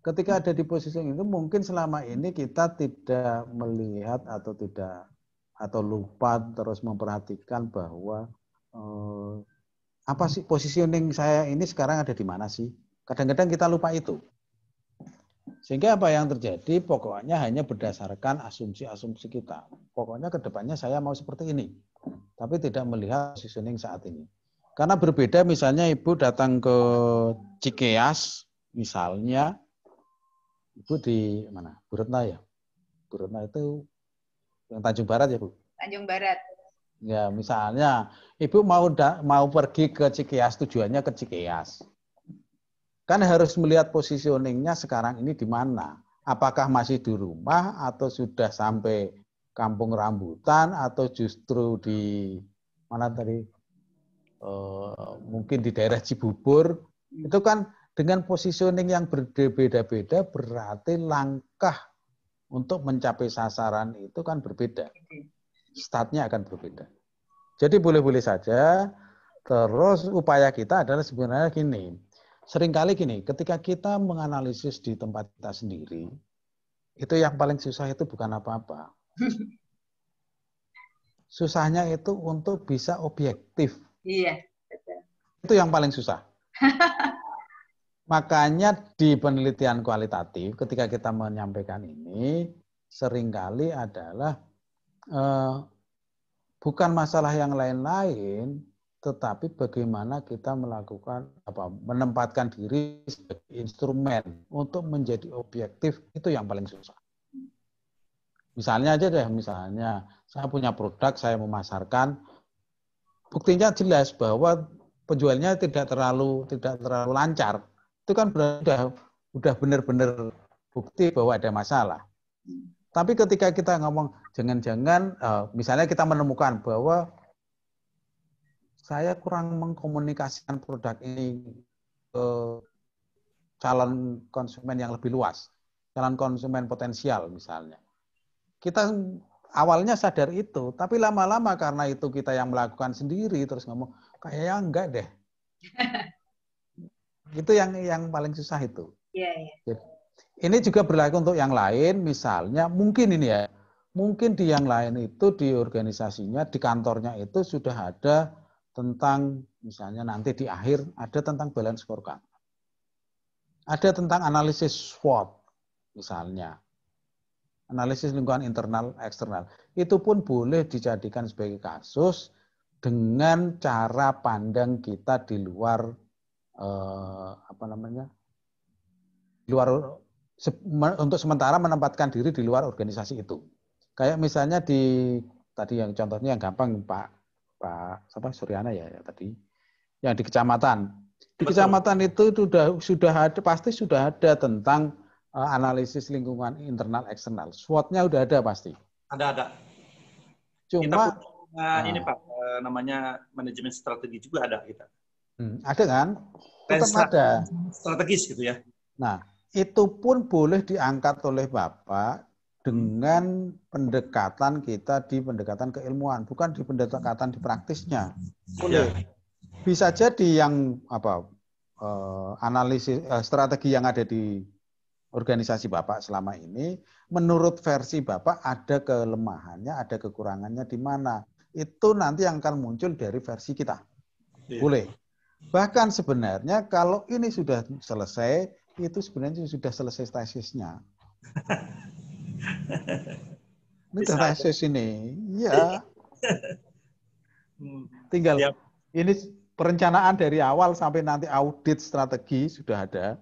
Ketika ada di posisi itu mungkin selama ini kita tidak melihat atau lupa terus memperhatikan bahwa apa sih positioning saya ini sekarang ada di mana sih? Kadang-kadang kita lupa itu. Sehingga apa yang terjadi pokoknya hanya berdasarkan asumsi-asumsi kita. Pokoknya ke depannya saya mau seperti ini. Tapi tidak melihat positioning saat ini. Karena berbeda misalnya Ibu datang ke Cikeas, misalnya, Ibu di mana? Bu Retna ya? Bu Retna itu yang Tanjung Barat ya Bu? Tanjung Barat. Ya misalnya, Ibu mau pergi ke Cikeas, tujuannya ke Cikeas. Kan harus melihat positioningnya sekarang ini di mana. Apakah masih di rumah atau sudah sampai Kampung Rambutan atau justru di mana tadi? Mungkin di daerah Cibubur, itu kan dengan positioning yang berbeda-beda berarti langkah untuk mencapai sasaran itu kan berbeda. Startnya akan berbeda. Jadi boleh-boleh saja, terus upaya kita adalah sebenarnya gini, seringkali gini, ketika kita menganalisis di tempat kita sendiri, itu yang paling susah itu bukan apa-apa. Susahnya itu untuk bisa objektif. Iya, betul. Itu yang paling susah. Makanya di penelitian kualitatif ketika kita menyampaikan ini seringkali adalah bukan masalah yang lain-lain, tetapi bagaimana kita menempatkan diri sebagai instrumen untuk menjadi objektif, itu yang paling susah. Misalnya aja deh, misalnya saya punya produk, saya memasarkan, buktinya jelas bahwa penjualnya tidak terlalu lancar. Itu kan udah benar-benar bukti bahwa ada masalah. Tapi ketika kita ngomong, jangan-jangan, misalnya kita menemukan bahwa saya kurang mengkomunikasikan produk ini ke calon konsumen yang lebih luas, calon konsumen potensial misalnya. Kita awalnya sadar itu, tapi lama-lama karena itu kita yang melakukan sendiri, terus ngomong, kayaknya enggak deh. Itu yang paling susah itu. Iya. Ini juga berlaku untuk yang lain, misalnya mungkin ini ya, mungkin di yang lain itu di organisasinya, di kantornya itu sudah ada tentang, misalnya nanti di akhir ada tentang balance scorecard. Ada tentang analisis SWOT, misalnya. Analisis lingkungan internal, eksternal. Itu pun boleh dijadikan sebagai kasus dengan cara pandang kita di luar, untuk sementara menempatkan diri di luar organisasi itu. Kayak misalnya tadi yang contohnya yang gampang Pak Suryana ya tadi, yang di kecamatan. Di kecamatan itu pasti sudah ada tentang analisis lingkungan internal eksternal. SWOT-nya udah ada pasti. Ada. Cuma kita ini Pak, namanya manajemen strategi juga ada kita. Ada kan? Tetap ada. Strategis gitu ya. Nah, itu pun boleh diangkat oleh Bapak dengan pendekatan kita di pendekatan keilmuan, bukan di pendekatan di praktisnya. Boleh. Bisa jadi yang analisis strategi yang ada di organisasi Bapak selama ini, menurut versi Bapak ada kelemahannya, ada kekurangannya di mana. Itu nanti yang akan muncul dari versi kita. Boleh. Bahkan sebenarnya kalau ini sudah selesai, itu sebenarnya sudah selesai tesisnya. Ini sudah tesis ini. Iya. Tinggal ini perencanaan dari awal sampai nanti audit strategi sudah ada.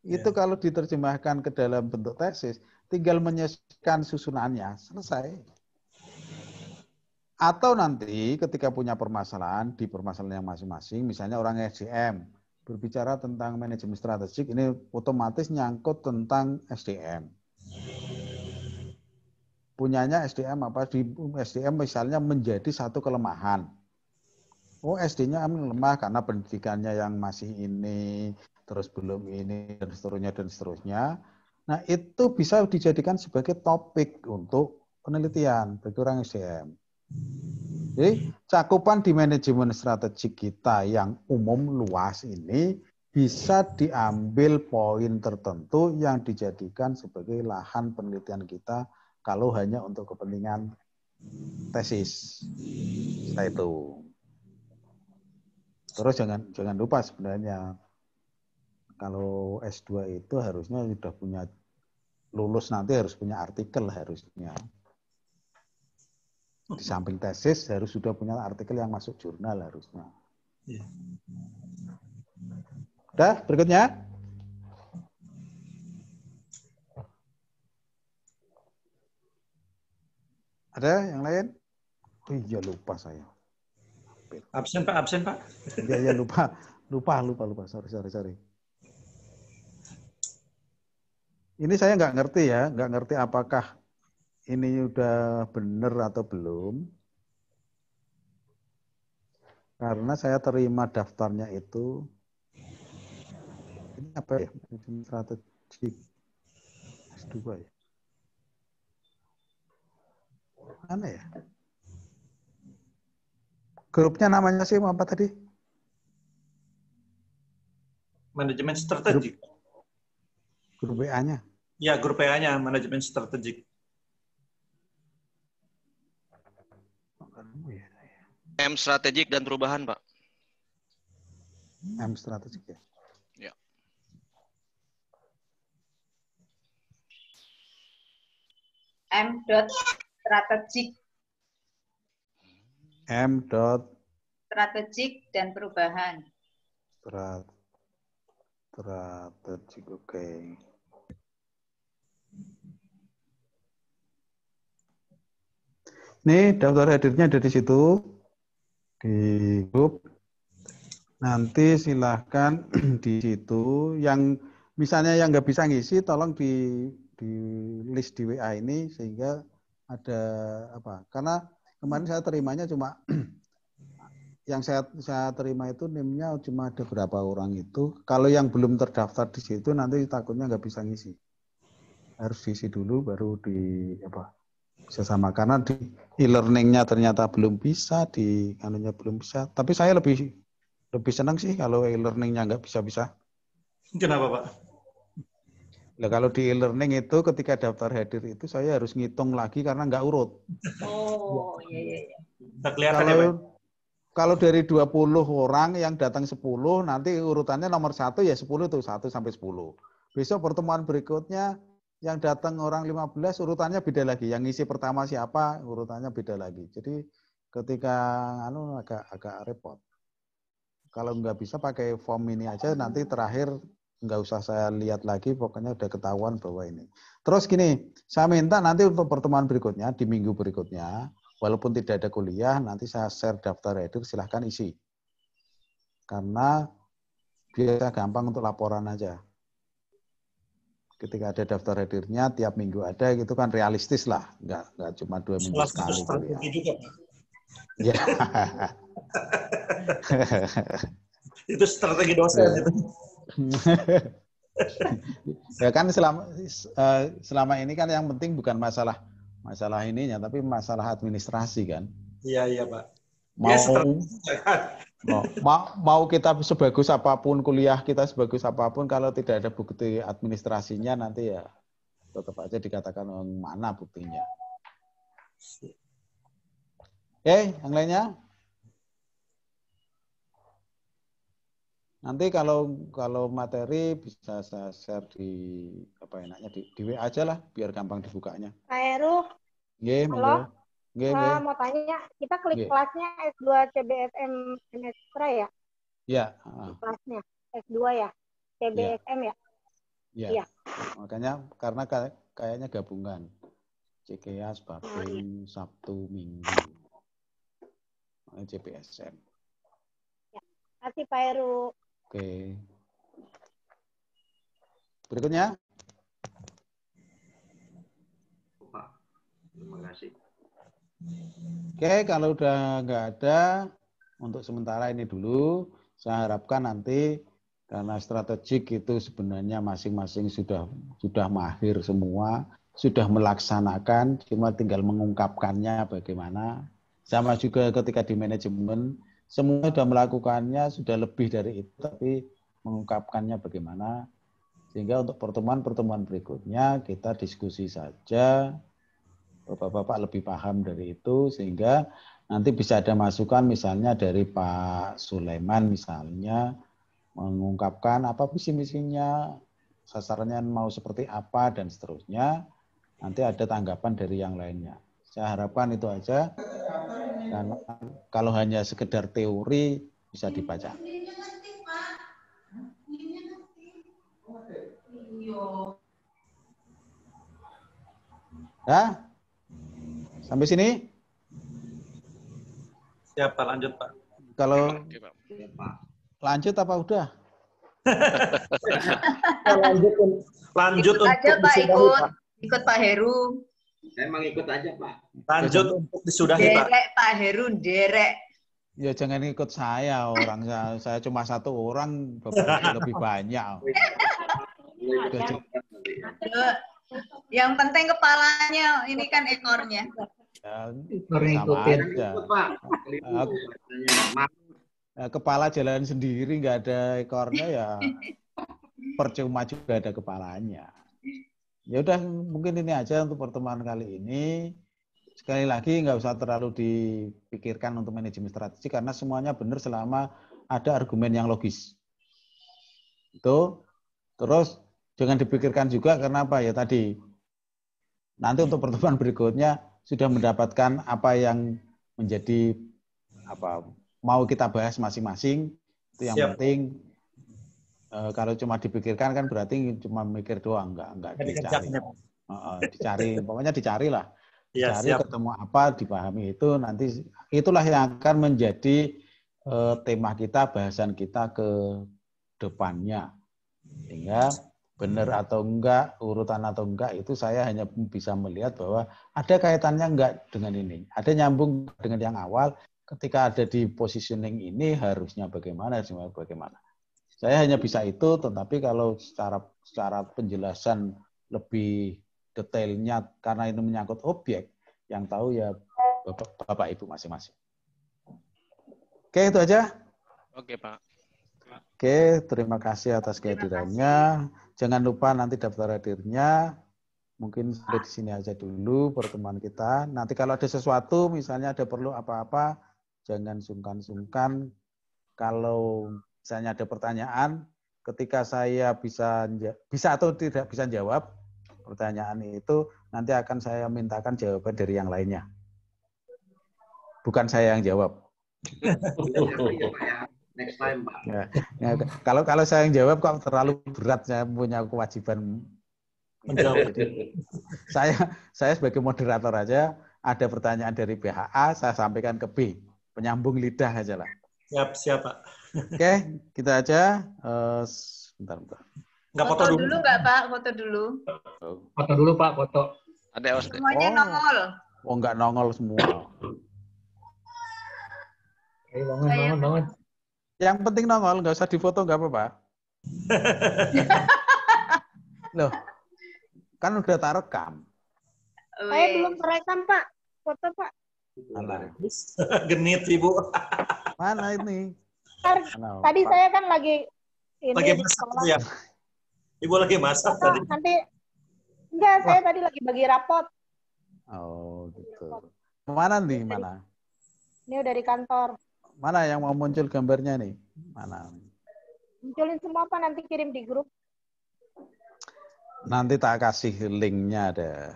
Itu kalau diterjemahkan ke dalam bentuk tesis, tinggal menyesuaikan susunannya, selesai. Atau nanti ketika punya permasalahan, di permasalahan yang masing-masing, misalnya orang SDM, berbicara tentang manajemen strategik, ini otomatis nyangkut tentang SDM. Punyanya SDM di SDM misalnya menjadi satu kelemahan. Oh, SD-nya lemah karena pendidikannya yang masih ini, terus belum ini, dan seterusnya. Nah, itu bisa dijadikan sebagai topik untuk penelitian bagi orang SDM. Jadi, cakupan di manajemen strategik kita yang umum luas ini bisa diambil poin tertentu yang dijadikan sebagai lahan penelitian kita kalau hanya untuk kepentingan tesis. Setelah itu. Terus jangan lupa sebenarnya kalau S2 itu harusnya sudah punya, lulus nanti harus punya artikel harusnya. Di samping tesis harus sudah punya artikel yang masuk jurnal harusnya. Udah, berikutnya. Ada yang lain? Oh iya, lupa saya. Absen Pak. Iya lupa. Sorry. Ini saya nggak ngerti apakah ini udah benar atau belum. Karena saya terima daftarnya itu, ini apa ya? Strategi S2 ya. Mana ya? Grupnya namanya sih apa tadi? Manajemen strategik. Grup WA-nya? Ya, grup WA-nya manajemen strategik. M strategik dan perubahan, Pak. M strategik ya? Ya. M.strategik. M. Strategik dan perubahan. Strategik, oke. Ini daftar hadirnya ada di situ, di grup. Nanti silahkan di situ. Yang misalnya yang nggak bisa ngisi, tolong di list di WA ini sehingga ada apa? Karena kemarin saya terimanya cuma yang saya terima itu NIM-nya cuma ada berapa orang itu. Kalau yang belum terdaftar di situ nanti takutnya nggak bisa ngisi. Harus diisi dulu baru di apa? Bisa sama, karena di e-learning-nya ternyata belum bisa, di anunya belum bisa. Tapi saya lebih senang sih kalau e-learning-nya nggak bisa-bisa. Kenapa, Pak? Nah, kalau di e-learning itu ketika daftar hadir itu saya harus ngitung lagi karena nggak urut. Oh, iya. Kalau dari 20 orang yang datang 10, nanti urutannya nomor 1 ya 10 itu, 1 sampai 10. Besok pertemuan berikutnya yang datang orang 15 urutannya beda lagi. Yang ngisi pertama siapa urutannya beda lagi. Jadi ketika agak repot. Kalau nggak bisa pakai form ini aja, nanti terakhir nggak usah saya lihat lagi, pokoknya udah ketahuan bahwa ini. Terus gini, saya minta nanti untuk pertemuan berikutnya, di minggu berikutnya, walaupun tidak ada kuliah, nanti saya share daftar hadir, silahkan isi. Karena biasa gampang untuk laporan aja. Ketika ada daftar hadirnya, tiap minggu ada, gitu kan realistis lah. Nggak cuma 2 minggu sekali. Ya. Itu strategi dosen itu. Ya kan selama ini kan yang penting bukan masalah ininya, tapi masalah administrasi kan. Iya Pak. Mau kita sebagus apapun, kuliah kita sebagus apapun, kalau tidak ada bukti administrasinya nanti ya tetap aja dikatakan mana buktinya. Oke, yang lainnya? Nanti kalau materi bisa saya share di apa enaknya di WA aja lah biar gampang dibukanya. Pak Heru. Nggih, monggo. Nggih. Mau tanya, kita klik kelasnya S2 CBSM Extra ya? Iya. Kelasnya S2 ya? CBSM ya? Iya. Makanya karena kayaknya gabungan. CKS, Babin, Sabtu, Minggu. CBSM. Ya. Terima kasih Pak Heru. Oke. Berikutnya. Pak, terima kasih. Oke, kalau udah nggak ada, untuk sementara ini dulu. Saya harapkan nanti karena strategik itu sebenarnya masing-masing sudah mahir semua, sudah melaksanakan, cuma tinggal mengungkapkannya bagaimana. Sama juga ketika di manajemen, semua sudah melakukannya, sudah lebih dari itu, tapi mengungkapkannya bagaimana. Sehingga untuk pertemuan-pertemuan berikutnya kita diskusi saja. Bapak-bapak lebih paham dari itu, sehingga nanti bisa ada masukan misalnya dari Pak Sulaiman misalnya, mengungkapkan apa visi misinya, sasarannya mau seperti apa, dan seterusnya. Nanti ada tanggapan dari yang lainnya. Saya harapkan itu aja. Karena kalau hanya sekedar teori bisa dibaca. Ya? Sampai sini? Siap, Pak. Lanjut, Pak. Kalau lanjut apa udah? Lanjut aja Pak, ikut Pak Heru. Emang ikut aja Pak. Lanjut untuk disudahi Pak. Derek Pak Heru, derek. Ya jangan ikut saya, orang saya cuma 1 orang, Bapak lebih banyak. Yang penting kepalanya, ini kan ekornya. Sama aja. Kepala jalan sendiri, nggak ada ekornya ya percuma juga ada kepalanya. Ya udah, mungkin ini aja untuk pertemuan kali ini. Sekali lagi nggak usah terlalu dipikirkan untuk manajemen strategi karena semuanya benar selama ada argumen yang logis. Itu. Terus jangan dipikirkan juga karena apa ya tadi. Nanti untuk pertemuan berikutnya sudah mendapatkan apa yang menjadi mau kita bahas masing-masing itu yang penting. Kalau cuma dipikirkan kan berarti cuma mikir doang, enggak dicari. Dicari, pokoknya dicarilah. Dicari ketemu apa, dipahami itu nanti itulah yang akan menjadi tema kita, bahasan kita ke depannya. Sehingga benar atau enggak, urutan atau enggak itu saya hanya bisa melihat bahwa ada kaitannya enggak dengan ini. Ada nyambung dengan yang awal, ketika ada di positioning ini harusnya bagaimana. Saya hanya bisa itu, tetapi kalau secara penjelasan lebih detailnya karena itu menyangkut objek, yang tahu ya Bapak Ibu masing-masing. Oke, itu aja. Oke, Pak. Oke, terima kasih atas kehadirannya. Jangan lupa nanti daftar hadirnya. Mungkin sampai di sini aja dulu pertemuan kita. Nanti kalau ada sesuatu, misalnya ada perlu apa-apa, jangan sungkan-sungkan. Kalau misalnya ada pertanyaan, ketika saya bisa atau tidak bisa jawab pertanyaan itu, nanti akan saya mintakan jawaban dari yang lainnya. Bukan saya yang jawab. Next time, Pak. Kalau saya yang jawab kok terlalu berat, saya punya kewajiban menjawab. Jadi, saya sebagai moderator aja, ada pertanyaan dari pihak A, saya sampaikan ke B. Penyambung lidah aja lah. Siap, Pak. Oke, kita aja. Bentar. Nggak foto dulu nggak, Pak? Foto dulu. Foto dulu, Pak, foto. Ada semuanya nongol. Oh, nggak nongol semua. Bangun. Yang penting nongol, nggak usah difoto, nggak apa-apa. Loh, kan udah tak rekam. Saya belum terekam, Pak. Foto, Pak. Mana? Genit, Ibu. Mana ini? Tadi saya kan lagi masak ya. Ibu lagi masak tadi. Nanti enggak, saya tadi lagi bagi rapot. Oh, gitu. Mana nih, mana? Ini udah di kantor. Mana yang mau muncul gambarnya nih? Mana? Munculin semua, Pak, nanti kirim di grup. Nanti tak kasih linknya ada.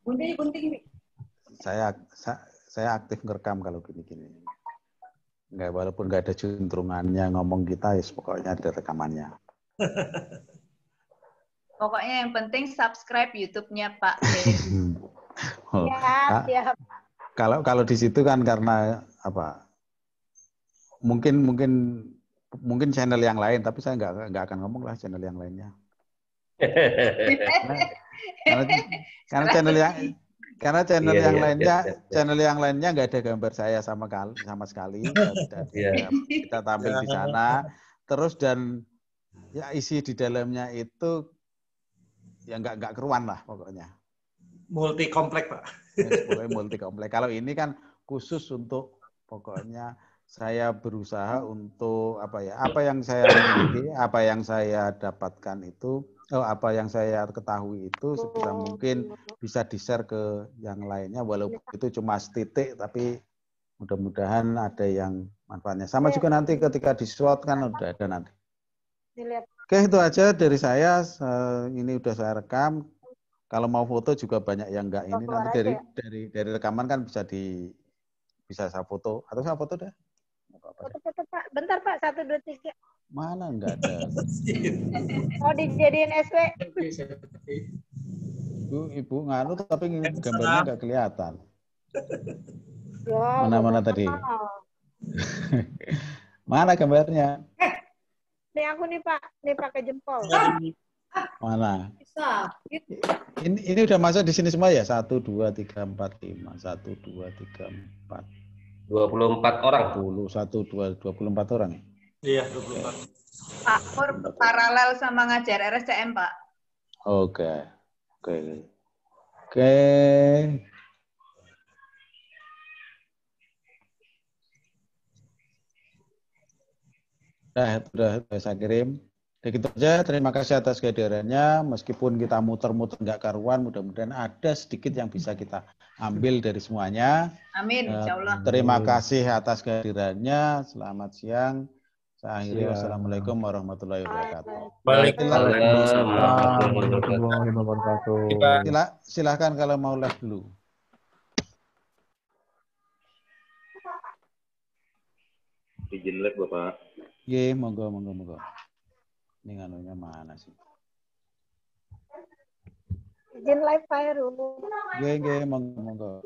Gunting. Saya aktif ngerekam kalau gini-gini. Enggak, walaupun nggak ada juntrungannya ngomong kita, ya pokoknya ada rekamannya. Pokoknya yang penting subscribe YouTube-nya Pak. Oh. Siap. Kalau di situ kan karena apa? Mungkin channel yang lain, tapi saya nggak akan ngomong lah channel yang lainnya. Karena channel yang lainnya nggak ada gambar saya sama sekali. Kita tampil di sana. Terus dan ya isi di dalamnya itu ya nggak keruan lah pokoknya. Multi komplek, Pak. Pokoknya multi komplek. Kalau ini kan khusus untuk pokoknya saya berusaha untuk apa yang saya miliki, apa yang saya dapatkan itu, apa yang saya ketahui itu sebisa mungkin bisa di-share ke yang lainnya, walaupun itu cuma setitik, tapi mudah-mudahan ada yang manfaatnya. Sama juga nanti ketika di-shot kan udah ada nanti. Oke, itu aja dari saya. Ini udah saya rekam. Kalau mau foto juga banyak yang enggak ini. Nanti dari rekaman kan bisa saya foto. Atau saya foto deh. Foto-foto, Pak. Bentar, Pak. 1, 2, 3. Mana enggak ada. Oh, dijadiin SW. Ibu nganu tapi gambarnya enggak kelihatan. Ya, mana tadi? Mana gambarnya? Nih aku nih, Pak. Nih pakai jempol. Mana? Bisa. Ini udah masuk di sini semua ya? 1, 2, 3, 4, 5. 1, 2, 3, 4. 24 orang. 24 orang. Iya, 24. Pak Pur paralel sama ngajar RSCM, Pak. Oke. Udah saya kirim. Begitu aja, terima kasih atas kehadirannya. Meskipun kita muter-muter nggak karuan, mudah-mudahan ada sedikit yang bisa kita ambil dari semuanya. Amin, insya Allah. Terima kasih atas kehadirannya. Selamat siang. Saya akhiri. Wassalamualaikum warahmatullahi wabarakatuh. Waalaikumsalam warahmatullahi wabarakatuh. Silahkan kalau mau live dulu. Izin live Bapak. Ye, monggo. Ini nganunya mana sih? Izin live Pak Heru. Ye, monggo.